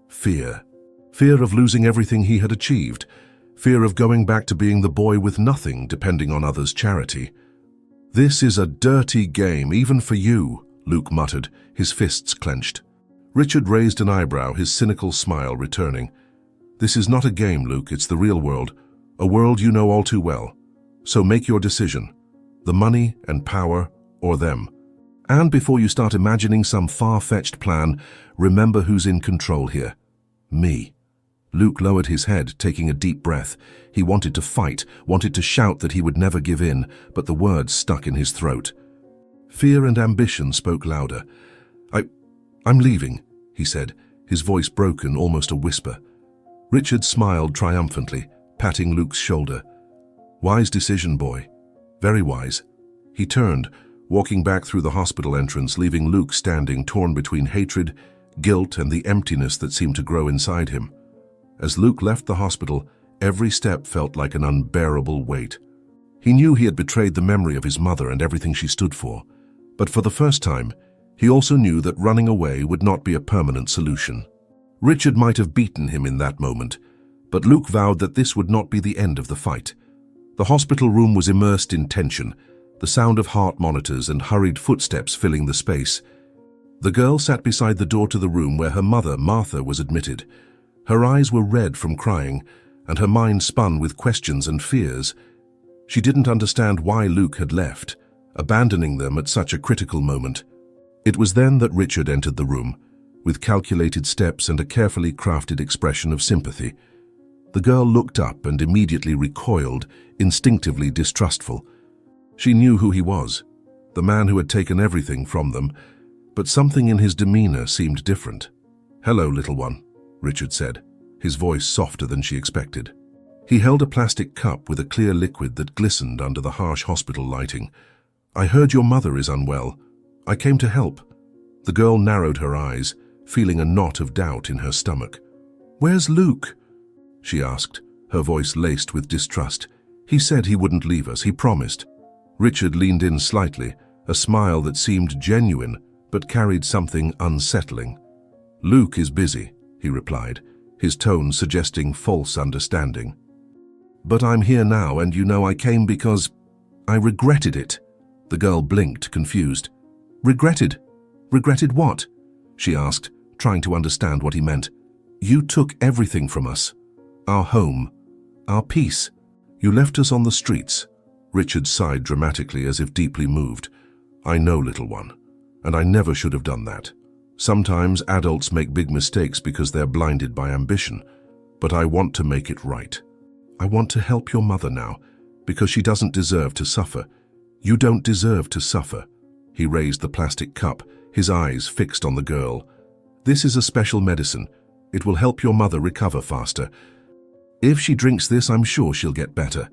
Fear. Fear of losing everything he had achieved. Fear of going back to being the boy with nothing, depending on others' charity. "This is a dirty game, even for you," Luke muttered, his fists clenched. Richard raised an eyebrow, his cynical smile returning. "This is not a game, Luke, it's the real world. A world you know all too well. So make your decision. The money and power, or them. And before you start imagining some far-fetched plan, remember who's in control here. Me." Luke lowered his head, taking a deep breath. He wanted to fight, wanted to shout that he would never give in, but the words stuck in his throat. Fear and ambition spoke louder. I'm leaving," he said, his voice broken, almost a whisper. Richard smiled triumphantly, patting Luke's shoulder. "Wise decision, boy. Very wise." He turned, walking back through the hospital entrance, leaving Luke standing torn between hatred, guilt, and the emptiness that seemed to grow inside him. As Luke left the hospital, every step felt like an unbearable weight. He knew he had betrayed the memory of his mother and everything she stood for, but for the first time, he also knew that running away would not be a permanent solution. Richard might have beaten him in that moment, but Luke vowed that this would not be the end of the fight. The hospital room was immersed in tension, the sound of heart monitors and hurried footsteps filling the space. The girl sat beside the door to the room where her mother, Martha, was admitted. Her eyes were red from crying, and her mind spun with questions and fears. She didn't understand why Luke had left, abandoning them at such a critical moment. It was then that Richard entered the room, with calculated steps and a carefully crafted expression of sympathy. The girl looked up and immediately recoiled, instinctively distrustful. She knew who he was, the man who had taken everything from them, but something in his demeanor seemed different. "Hello, little one," Richard said, his voice softer than she expected. He held a plastic cup with a clear liquid that glistened under the harsh hospital lighting. "I heard your mother is unwell. I came to help." The girl narrowed her eyes, feeling a knot of doubt in her stomach. "Where's Luke?" she asked, her voice laced with distrust. "He said he wouldn't leave us, he promised." Richard leaned in slightly, a smile that seemed genuine but carried something unsettling. "Luke is busy," he replied, his tone suggesting false understanding. "But I'm here now, and you know I came because I regretted it." The girl blinked, confused. "Regretted? Regretted what?" she asked, trying to understand what he meant. "You took everything from us. Our home, our peace. You left us on the streets." Richard sighed dramatically as if deeply moved. "I know, little one, and I never should have done that. Sometimes adults make big mistakes because they're blinded by ambition, but I want to make it right. I want to help your mother now, because she doesn't deserve to suffer. You don't deserve to suffer." He raised the plastic cup, his eyes fixed on the girl. "This is a special medicine. It will help your mother recover faster. If she drinks this, I'm sure she'll get better."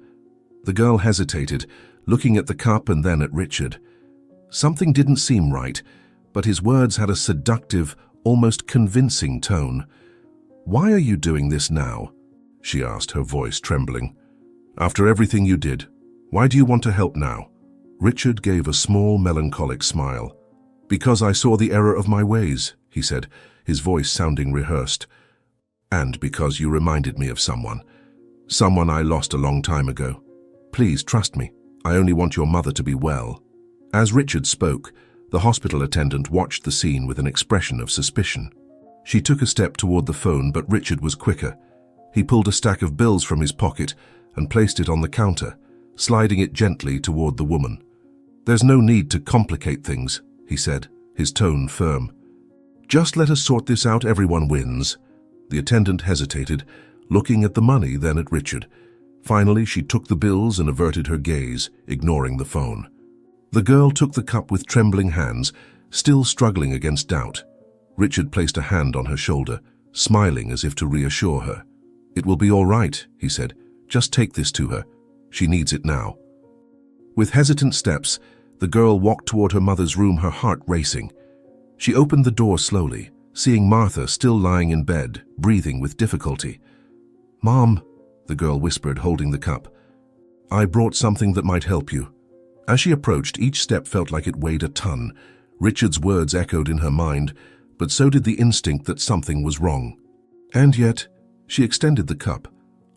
The girl hesitated, looking at the cup and then at Richard. Something didn't seem right, but his words had a seductive, almost convincing tone. "Why are you doing this now?" she asked, her voice trembling. "After everything you did, why do you want to help now?" Richard gave a small, melancholic smile. "Because I saw the error of my ways," he said, his voice sounding rehearsed. "And because you reminded me of someone I lost a long time ago. Please trust me. I only want your mother to be well." As Richard spoke, the hospital attendant watched the scene with an expression of suspicion. She took a step toward the phone, but Richard was quicker. He pulled a stack of bills from his pocket and placed it on the counter, sliding it gently toward the woman. "There's no need to complicate things," he said, his tone firm. "Just let us sort this out, everyone wins." The attendant hesitated, looking at the money, then at Richard. Finally, she took the bills and averted her gaze, ignoring the phone. The girl took the cup with trembling hands, still struggling against doubt. Richard placed a hand on her shoulder, smiling as if to reassure her. "It will be all right," he said. "Just take this to her. She needs it now." With hesitant steps, the girl walked toward her mother's room, her heart racing. She opened the door slowly, seeing Martha still lying in bed, breathing with difficulty. "Mom," the girl whispered, holding the cup. "I brought something that might help you." As she approached, each step felt like it weighed a ton. Richard's words echoed in her mind, but so did the instinct that something was wrong. And yet, she extended the cup,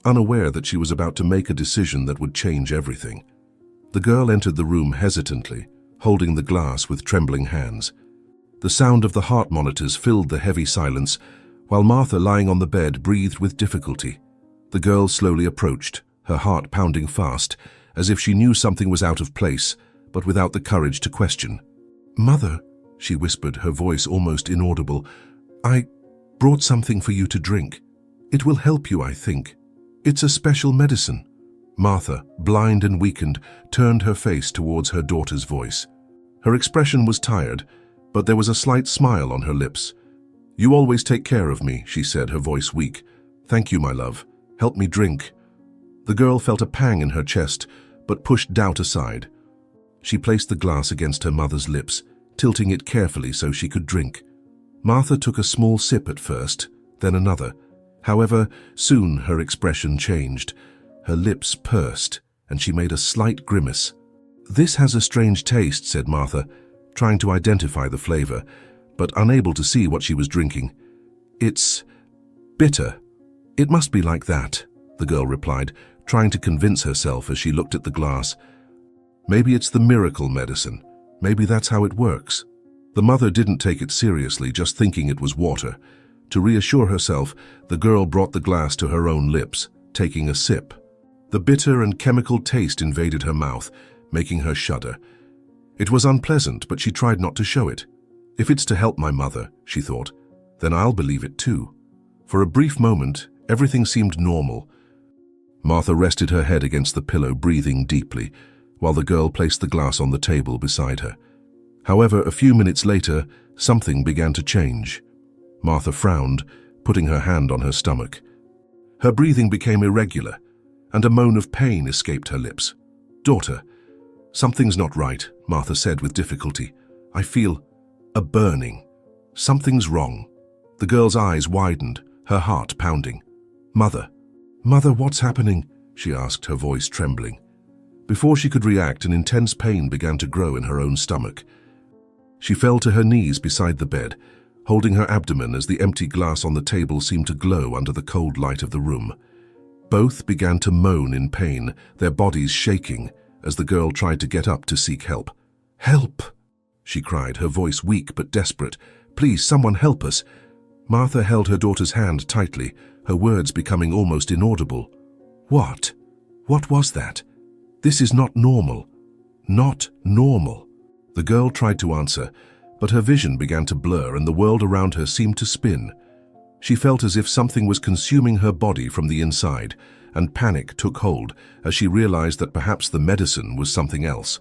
unaware that she was about to make a decision that would change everything. The girl entered the room hesitantly, holding the glass with trembling hands. The sound of the heart monitors filled the heavy silence, while Martha, lying on the bed, breathed with difficulty. The girl slowly approached, her heart pounding fast, as if she knew something was out of place, but without the courage to question. "Mother," she whispered, her voice almost inaudible, "I brought something for you to drink. It will help you, I think. It's a special medicine." Martha, blind and weakened, turned her face towards her daughter's voice. Her expression was tired, but there was a slight smile on her lips. "You always take care of me," she said, her voice weak. "Thank you, my love. Help me drink." The girl felt a pang in her chest, but pushed doubt aside. She placed the glass against her mother's lips, tilting it carefully so she could drink. Martha took a small sip at first, then another. However, soon her expression changed. Her lips pursed, and she made a slight grimace. "This has a strange taste," said Martha, trying to identify the flavor, but unable to see what she was drinking. "It's bitter. It must be like that," the girl replied, trying to convince herself as she looked at the glass. "Maybe it's the miracle medicine. Maybe that's how it works." The mother didn't take it seriously, just thinking it was water. To reassure herself, the girl brought the glass to her own lips, taking a sip. The bitter and chemical taste invaded her mouth, making her shudder. It was unpleasant, but she tried not to show it. "If it's to help my mother," she thought, "then I'll believe it too." For a brief moment, everything seemed normal. Martha rested her head against the pillow, breathing deeply, while the girl placed the glass on the table beside her. However, a few minutes later, something began to change. Martha frowned, putting her hand on her stomach. Her breathing became irregular, and a moan of pain escaped her lips. "Daughter, something's not right," Martha said with difficulty. "I feel a burning. Something's wrong." The girl's eyes widened, her heart pounding. "Mother, what's happening?" she asked, her voice trembling. Before she could react, an intense pain began to grow in her own stomach. She fell to her knees beside the bed, holding her abdomen as the empty glass on the table seemed to glow under the cold light of the room. Both began to moan in pain, their bodies shaking, as the girl tried to get up to seek help. "Help!" she cried, her voice weak but desperate. "Please, someone help us." Martha held her daughter's hand tightly, her words becoming almost inaudible. What? What was that? "This is not normal. Not normal." The girl tried to answer, but her vision began to blur and the world around her seemed to spin. She felt as if something was consuming her body from the inside, and panic took hold as she realized that perhaps the medicine was something else.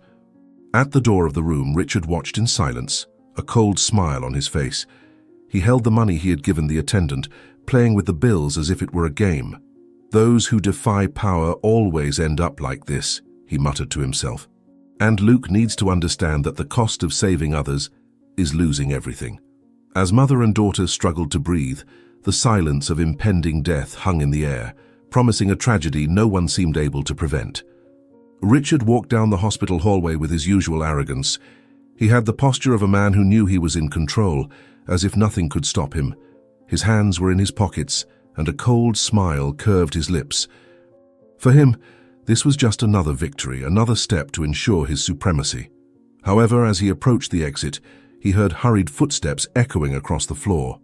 At the door of the room, Richard watched in silence, a cold smile on his face. He held the money he had given the attendant, playing with the bills as if it were a game. "Those who defy power always end up like this," he muttered to himself. And Luke needs to understand that the cost of saving others is losing everything. As mother and daughter struggled to breathe, the silence of impending death hung in the air, promising a tragedy no one seemed able to prevent. Richard walked down the hospital hallway with his usual arrogance. He had the posture of a man who knew he was in control, as if nothing could stop him. His hands were in his pockets, and a cold smile curved his lips. For him, this was just another victory, another step to ensure his supremacy. However, as he approached the exit, he heard hurried footsteps echoing across the floor.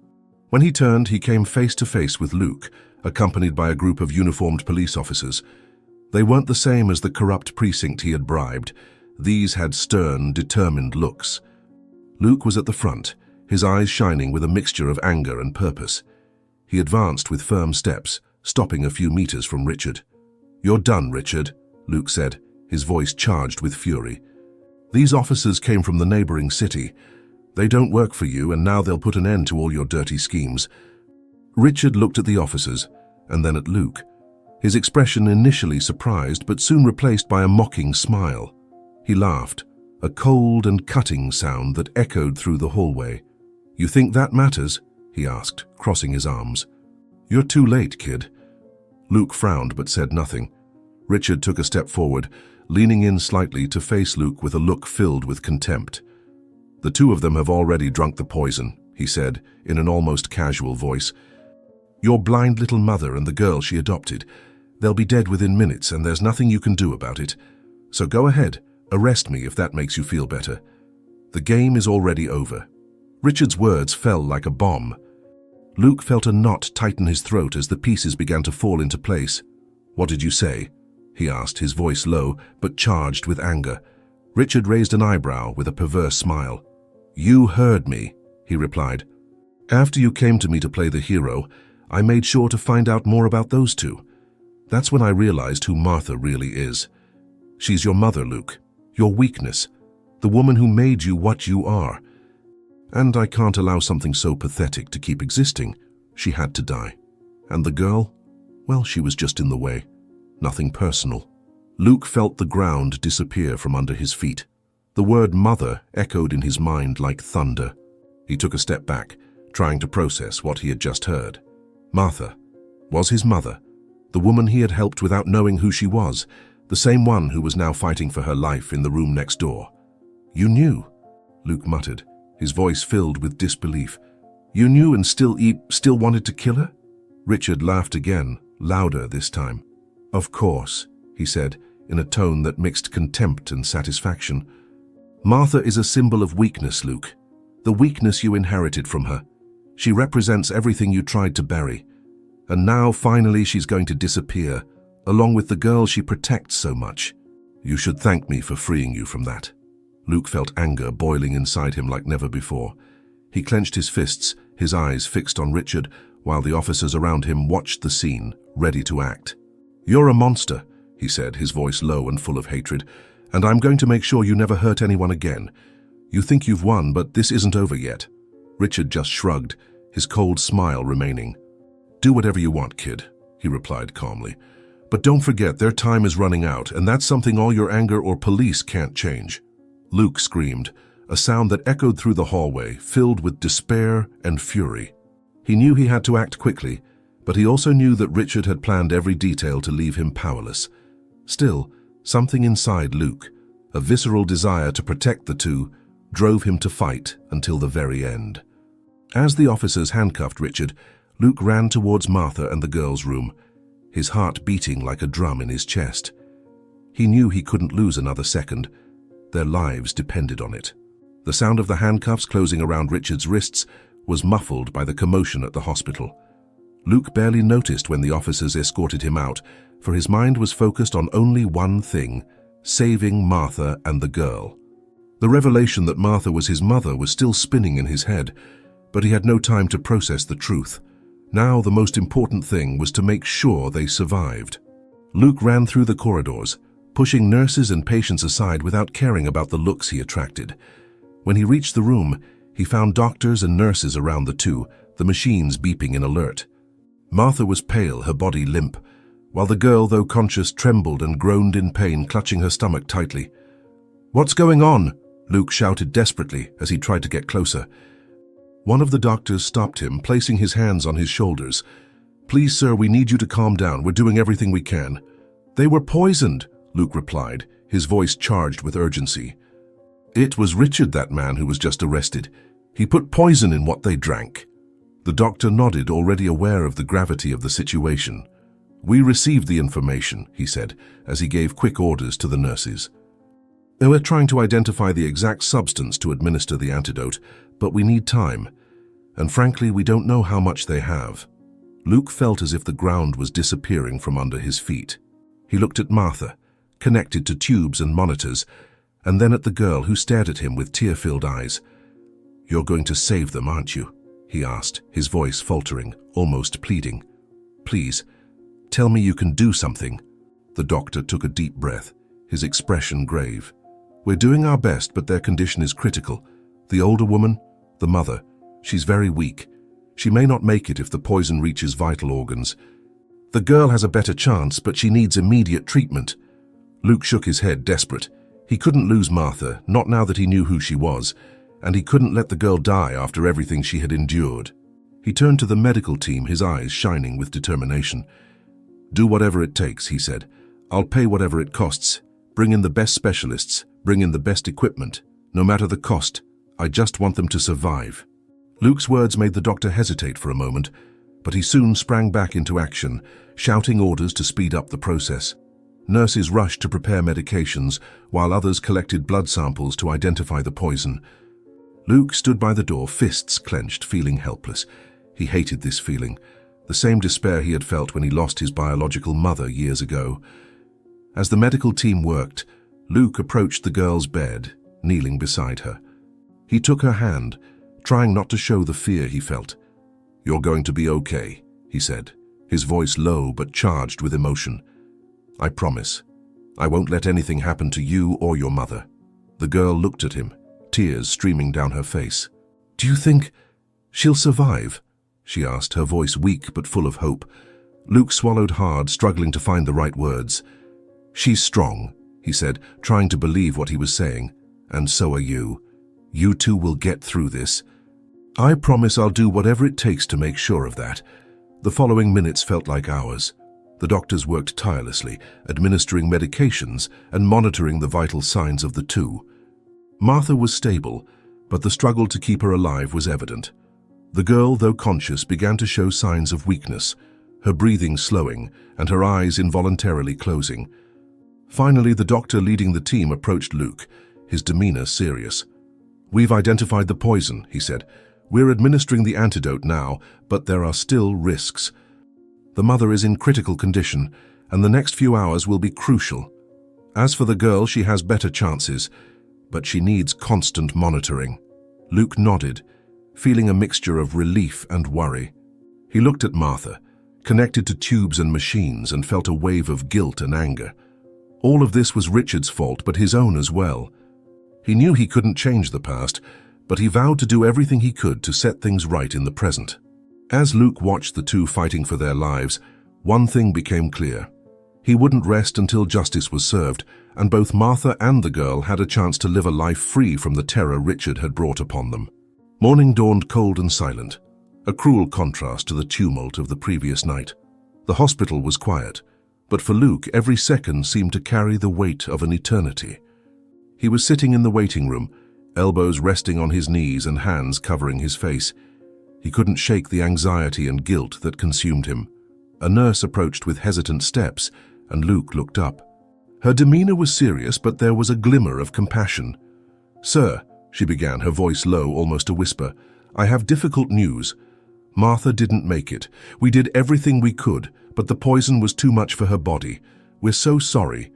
When he turned, he came face to face with Luke, accompanied by a group of uniformed police officers. They weren't the same as the corrupt precinct he had bribed. These had stern, determined looks. Luke was at the front, his eyes shining with a mixture of anger and purpose. He advanced with firm steps, stopping a few meters from Richard. "You're done, Richard," Luke said, his voice charged with fury. "These officers came from the neighboring city. They don't work for you, and now they'll put an end to all your dirty schemes." Richard looked at the officers, and then at Luke, his expression initially surprised but soon replaced by a mocking smile. He laughed, a cold and cutting sound that echoed through the hallway. "You think that matters?" he asked, crossing his arms. "You're too late, kid." Luke frowned but said nothing. Richard took a step forward, leaning in slightly to face Luke with a look filled with contempt. "The two of them have already drunk the poison," he said, in an almost casual voice. "Your blind little mother and the girl she adopted. They'll be dead within minutes, and there's nothing you can do about it. So go ahead, arrest me if that makes you feel better. The game is already over." Richard's words fell like a bomb. Luke felt a knot tighten his throat as the pieces began to fall into place. "What did you say?" he asked, his voice low but charged with anger. Richard raised an eyebrow with a perverse smile. "You heard me," he replied. "After you came to me to play the hero, I made sure to find out more about those two. That's when I realized who Martha really is. She's your mother, Luke, your weakness, the woman who made you what you are. And I can't allow something so pathetic to keep existing. She had to die. And the girl? Well, she was just in the way. Nothing personal." Luke felt the ground disappear from under his feet. The word mother echoed in his mind like thunder. He took a step back, trying to process what he had just heard. Martha was his mother, the woman he had helped without knowing who she was, the same one who was now fighting for her life in the room next door. "You knew," Luke muttered, his voice filled with disbelief. "You knew and still wanted to kill her?" Richard laughed again, louder this time. "Of course," he said, in a tone that mixed contempt and satisfaction. "Martha is a symbol of weakness, Luke. The weakness you inherited from her. She represents everything you tried to bury. And now, finally, she's going to disappear, along with the girl she protects so much. You should thank me for freeing you from that." Luke felt anger boiling inside him like never before. He clenched his fists, his eyes fixed on Richard, while the officers around him watched the scene, ready to act. "You're a monster," he said, his voice low and full of hatred, "and I'm going to make sure you never hurt anyone again. You think you've won, but this isn't over yet." Richard just shrugged, his cold smile remaining. "Do whatever you want, kid," he replied calmly. "But don't forget their time is running out, and that's something all your anger or police can't change." Luke screamed, a sound that echoed through the hallway, filled with despair and fury. He knew he had to act quickly, but he also knew that Richard had planned every detail to leave him powerless. Still, something inside Luke, a visceral desire to protect the two, drove him to fight until the very end. As the officers handcuffed Richard, Luke ran towards Martha and the girl's room, his heart beating like a drum in his chest. He knew he couldn't lose another second. Their lives depended on it. The sound of the handcuffs closing around Richard's wrists was muffled by the commotion at the hospital. Luke barely noticed when the officers escorted him out, for his mind was focused on only one thing: saving Martha and the girl. The revelation that Martha was his mother was still spinning in his head, but he had no time to process the truth. Now the most important thing was to make sure they survived. Luke ran through the corridors, pushing nurses and patients aside without caring about the looks he attracted. When he reached the room, he found doctors and nurses around the two, the machines beeping in alert. Martha was pale, her body limp, while the girl, though conscious, trembled and groaned in pain, clutching her stomach tightly. "What's going on?" Luke shouted desperately as he tried to get closer. One of the doctors stopped him, placing his hands on his shoulders. "Please, sir, we need you to calm down. We're doing everything we can." "They were poisoned," Luke replied, his voice charged with urgency. "It was Richard, that man who was just arrested. He put poison in what they drank." The doctor nodded, already aware of the gravity of the situation. "We received the information," he said, as he gave quick orders to the nurses. We're trying to identify the exact substance to administer the antidote, but we need time. And frankly, we don't know how much they have. Luke felt as if the ground was disappearing from under his feet. He looked at Martha, connected to tubes and monitors, and then at the girl who stared at him with tear-filled eyes. "You're going to save them, aren't you?" he asked, his voice faltering, almost pleading. "Please, tell me you can do something." The doctor took a deep breath, his expression grave. "We're doing our best, but their condition is critical. The older woman, the mother, she's very weak. She may not make it if the poison reaches vital organs. The girl has a better chance, but she needs immediate treatment." Luke shook his head, desperate. He couldn't lose Martha, not now that he knew who she was, and he couldn't let the girl die after everything she had endured. He turned to the medical team, his eyes shining with determination. "Do whatever it takes," he said. "I'll pay whatever it costs. Bring in the best specialists, bring in the best equipment. No matter the cost, I just want them to survive." Luke's words made the doctor hesitate for a moment, but he soon sprang back into action, shouting orders to speed up the process. Nurses rushed to prepare medications, while others collected blood samples to identify the poison. Luke stood by the door, fists clenched, feeling helpless. He hated this feeling, the same despair he had felt when he lost his biological mother years ago. As the medical team worked, Luke approached the girl's bed, kneeling beside her. He took her hand, trying not to show the fear he felt. "You're going to be okay," he said, his voice low but charged with emotion. "I promise. I won't let anything happen to you or your mother." The girl looked at him, tears streaming down her face. "Do you think she'll survive?" she asked, her voice weak but full of hope. Luke swallowed hard, struggling to find the right words. "She's strong," he said, trying to believe what he was saying. "And so are you. You two will get through this. I promise I'll do whatever it takes to make sure of that." The following minutes felt like hours. The doctors worked tirelessly, administering medications and monitoring the vital signs of the two. Martha was stable, but the struggle to keep her alive was evident. The girl, though conscious, began to show signs of weakness, her breathing slowing and her eyes involuntarily closing. Finally, the doctor leading the team approached Luke, his demeanor serious. "We've identified the poison," he said. "We're administering the antidote now, but there are still risks. The mother is in critical condition, and the next few hours will be crucial. As for the girl, she has better chances, but she needs constant monitoring." Luke nodded, feeling a mixture of relief and worry. He looked at Martha, connected to tubes and machines, and felt a wave of guilt and anger. All of this was Richard's fault, but his own as well. He knew he couldn't change the past, but he vowed to do everything he could to set things right in the present. As Luke watched the two fighting for their lives, one thing became clear. He wouldn't rest until justice was served, and both Martha and the girl had a chance to live a life free from the terror Richard had brought upon them. Morning dawned cold and silent, a cruel contrast to the tumult of the previous night. The hospital was quiet, but for Luke, every second seemed to carry the weight of an eternity. He was sitting in the waiting room, elbows resting on his knees and hands covering his face. He couldn't shake the anxiety and guilt that consumed him. A nurse approached with hesitant steps, and Luke looked up. Her demeanor was serious, but there was a glimmer of compassion. "Sir," she began, her voice low, almost a whisper, "I have difficult news. Martha didn't make it. We did everything we could, but the poison was too much for her body. We're so sorry."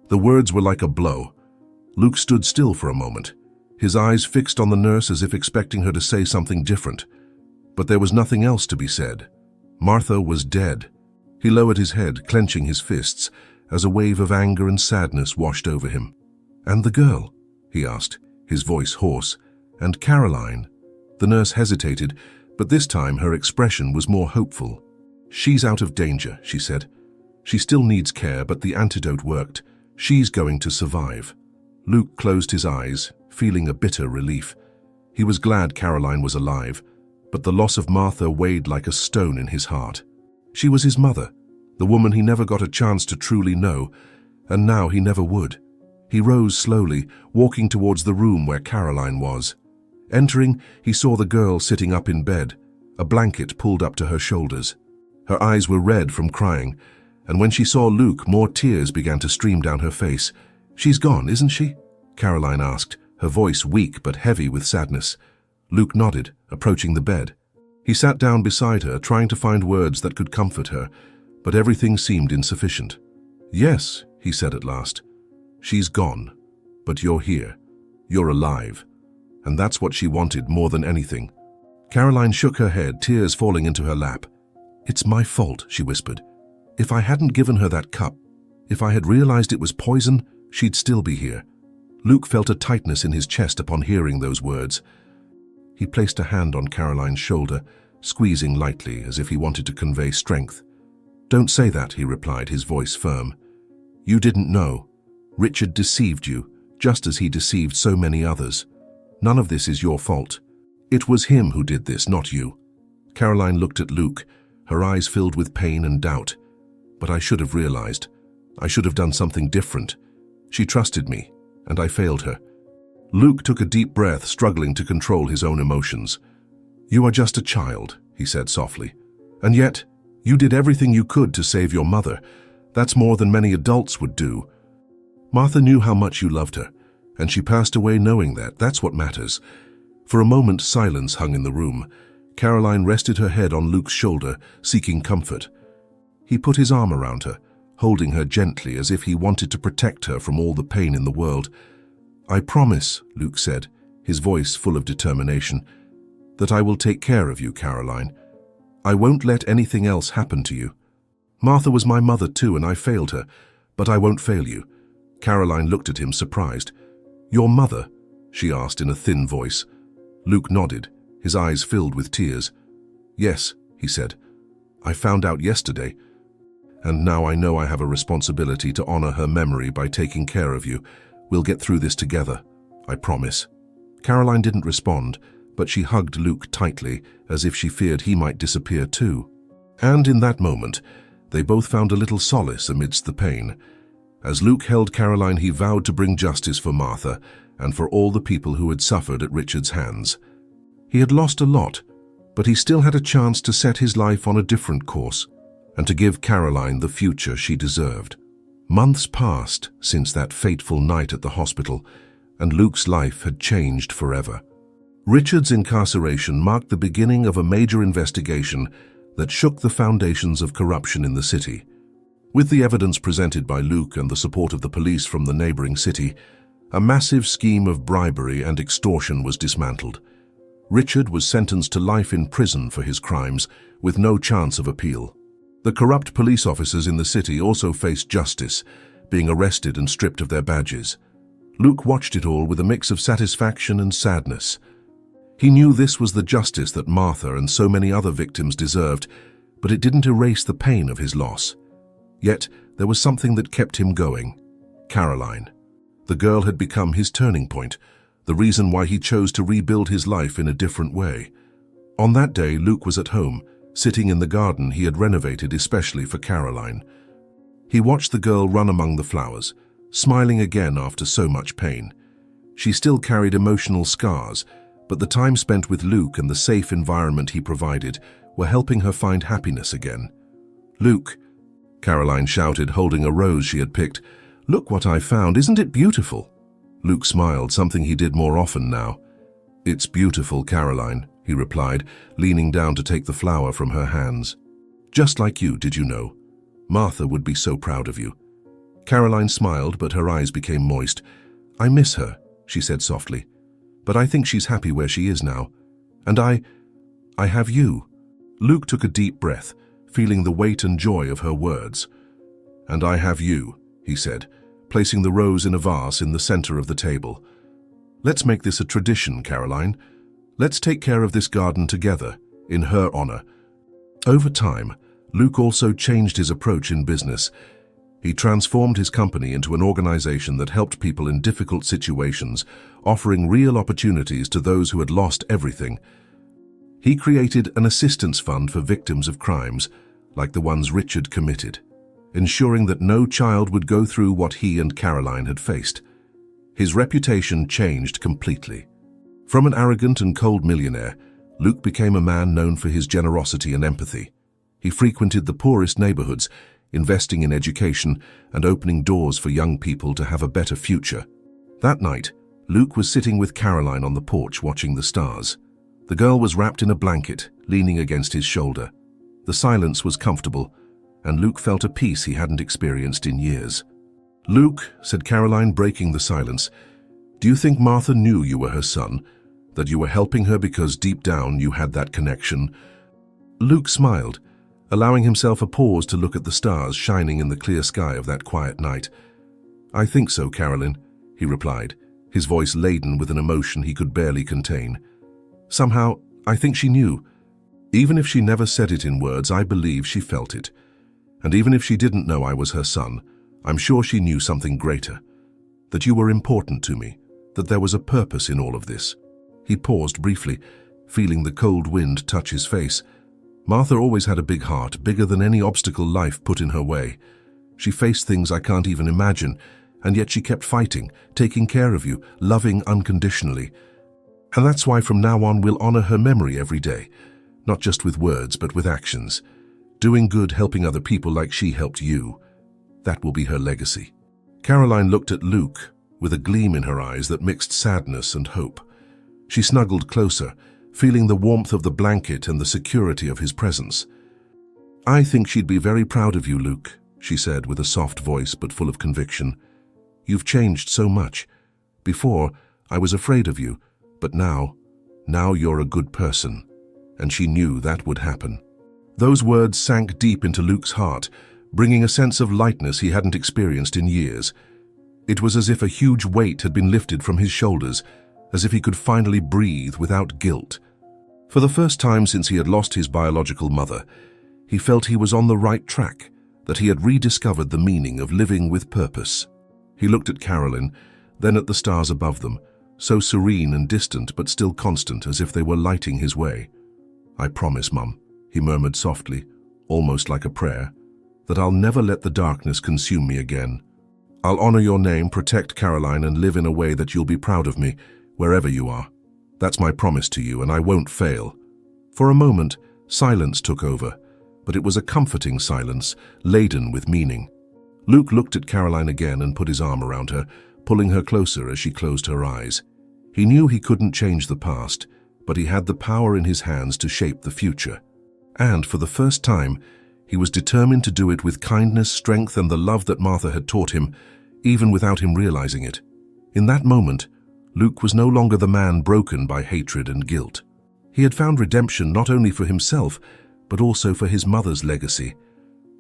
The words were like a blow. Luke stood still for a moment, his eyes fixed on the nurse as if expecting her to say something different. But there was nothing else to be said. Martha was dead. He lowered his head, clenching his fists, as a wave of anger and sadness washed over him. "And the girl?" he asked, his voice hoarse. "And Caroline?" The nurse hesitated, but this time her expression was more hopeful. "She's out of danger," she said. "She still needs care, but the antidote worked. She's going to survive." Luke closed his eyes, feeling a bitter relief. He was glad Caroline was alive, but the loss of Martha weighed like a stone in his heart. She was his mother, the woman he never got a chance to truly know, and now he never would. He rose slowly, walking towards the room where Caroline was. Entering, he saw the girl sitting up in bed, a blanket pulled up to her shoulders. Her eyes were red from crying, and when she saw Luke, more tears began to stream down her face. "She's gone, isn't she?" Caroline asked, her voice weak but heavy with sadness. Luke nodded, approaching the bed. He sat down beside her, trying to find words that could comfort her, but everything seemed insufficient. "Yes," he said at last. "She's gone, but you're here. You're alive." And that's what she wanted more than anything. Caroline shook her head, tears falling into her lap. "It's my fault," she whispered. "If I hadn't given her that cup, if I had realized it was poison, she'd still be here." Luke felt a tightness in his chest upon hearing those words. He placed a hand on Caroline's shoulder, squeezing lightly as if he wanted to convey strength. "Don't say that," he replied, his voice firm. "You didn't know. Richard deceived you, just as he deceived so many others. None of this is your fault. It was him who did this, not you." Caroline looked at Luke, her eyes filled with pain and doubt. "But I should have realized. I should have done something different. She trusted me, and I failed her." Luke took a deep breath, struggling to control his own emotions. "You are just a child," he said softly. "And yet, you did everything you could to save your mother. That's more than many adults would do. Martha knew how much you loved her, and she passed away knowing that. That's what matters." For a moment, silence hung in the room. Caroline rested her head on Luke's shoulder, seeking comfort. He put his arm around her, holding her gently as if he wanted to protect her from all the pain in the world. "I promise," Luke said, his voice full of determination, "that I will take care of you, Caroline. I won't let anything else happen to you. Martha was my mother too, and I failed her, but I won't fail you." Caroline looked at him, surprised. "Your mother?" she asked in a thin voice. Luke nodded, his eyes filled with tears. "Yes," he said. "I found out yesterday, and now I know I have a responsibility to honor her memory by taking care of you. We'll get through this together, I promise." Caroline didn't respond, but she hugged Luke tightly, as if she feared he might disappear too. And in that moment, they both found a little solace amidst the pain. As Luke held Caroline, he vowed to bring justice for Martha and for all the people who had suffered at Richard's hands. He had lost a lot, but he still had a chance to set his life on a different course and to give Caroline the future she deserved. Months passed since that fateful night at the hospital, and Luke's life had changed forever. Richard's incarceration marked the beginning of a major investigation that shook the foundations of corruption in the city. With the evidence presented by Luke and the support of the police from the neighboring city, a massive scheme of bribery and extortion was dismantled. Richard was sentenced to life in prison for his crimes, with no chance of appeal. The corrupt police officers in the city also faced justice, being arrested and stripped of their badges. Luke watched it all with a mix of satisfaction and sadness. He knew this was the justice that Martha and so many other victims deserved, but it didn't erase the pain of his loss. Yet there was something that kept him going: Caroline. The girl had become his turning point, the reason why he chose to rebuild his life in a different way. On that day, Luke was at home, sitting in the garden he had renovated especially for Caroline. He watched the girl run among the flowers, smiling again after so much pain. She still carried emotional scars, but the time spent with Luke and the safe environment he provided were helping her find happiness again. "Luke," Caroline shouted, holding a rose she had picked, "look what I found. Isn't it beautiful?" Luke smiled, something he did more often now. "It's beautiful, Caroline," he replied, leaning down to take the flower from her hands. "Just like you, did you know? Martha would be so proud of you." Caroline smiled, but her eyes became moist. "I miss her," she said softly, "but I think she's happy where she is now. And I have you." Luke took a deep breath, feeling the weight and joy of her words. "And I have you," he said, placing the rose in a vase in the center of the table. "Let's make this a tradition, Caroline. Let's take care of this garden together, in her honor." Over time, Luke also changed his approach in business. He transformed his company into an organization that helped people in difficult situations, offering real opportunities to those who had lost everything. He created an assistance fund for victims of crimes, like the ones Richard committed, ensuring that no child would go through what he and Caroline had faced. His reputation changed completely. From an arrogant and cold millionaire, Luke became a man known for his generosity and empathy. He frequented the poorest neighborhoods, investing in education and opening doors for young people to have a better future. That night, Luke was sitting with Caroline on the porch watching the stars. The girl was wrapped in a blanket, leaning against his shoulder. The silence was comfortable, and Luke felt a peace he hadn't experienced in years. "Luke," said Caroline, breaking the silence, "do you think Martha knew you were her son? That you were helping her because deep down you had that connection?" Luke smiled, allowing himself a pause to look at the stars shining in the clear sky of that quiet night. "I think so, Caroline," he replied, his voice laden with an emotion he could barely contain. "Somehow, I think she knew. Even if she never said it in words, I believe she felt it. And even if she didn't know I was her son, I'm sure she knew something greater. That you were important to me, that there was a purpose in all of this." He paused briefly, feeling the cold wind touch his face. Martha always had a big heart, bigger than any obstacle life put in her way. She faced things I can't even imagine, and yet she kept fighting, taking care of you, loving unconditionally. And that's why from now on we'll honor her memory every day, not just with words but with actions. Doing good, helping other people like she helped you. That will be her legacy. Caroline looked at Luke with a gleam in her eyes that mixed sadness and hope. She snuggled closer, feeling the warmth of the blanket and the security of his presence. "I think she'd be very proud of you, Luke," she said with a soft voice but full of conviction. "You've changed so much. Before, I was afraid of you, but now you're a good person." And she knew that would happen. Those words sank deep into Luke's heart, bringing a sense of lightness he hadn't experienced in years. It was as if a huge weight had been lifted from his shoulders, as if he could finally breathe without guilt. For the first time since he had lost his biological mother, he felt he was on the right track, that he had rediscovered the meaning of living with purpose. He looked at Caroline, then at the stars above them, so serene and distant but still constant, as if they were lighting his way. "I promise, Mum," he murmured softly, almost like a prayer, "that I'll never let the darkness consume me again. I'll honor your name, protect Caroline, and live in a way that you'll be proud of me, wherever you are. That's my promise to you, and I won't fail." For a moment, silence took over, but it was a comforting silence, laden with meaning. Luke looked at Caroline again and put his arm around her, pulling her closer as she closed her eyes. He knew he couldn't change the past, but he had the power in his hands to shape the future. And for the first time, he was determined to do it with kindness, strength, and the love that Martha had taught him, even without him realizing it. In that moment, Luke was no longer the man broken by hatred and guilt. He had found redemption not only for himself, but also for his mother's legacy.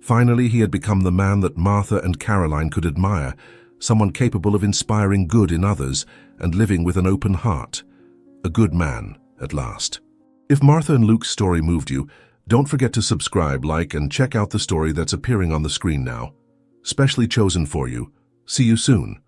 Finally, he had become the man that Martha and Caroline could admire, someone capable of inspiring good in others and living with an open heart. A good man, at last. If Martha and Luke's story moved you, don't forget to subscribe, like, and check out the story that's appearing on the screen now. Specially chosen for you. See you soon.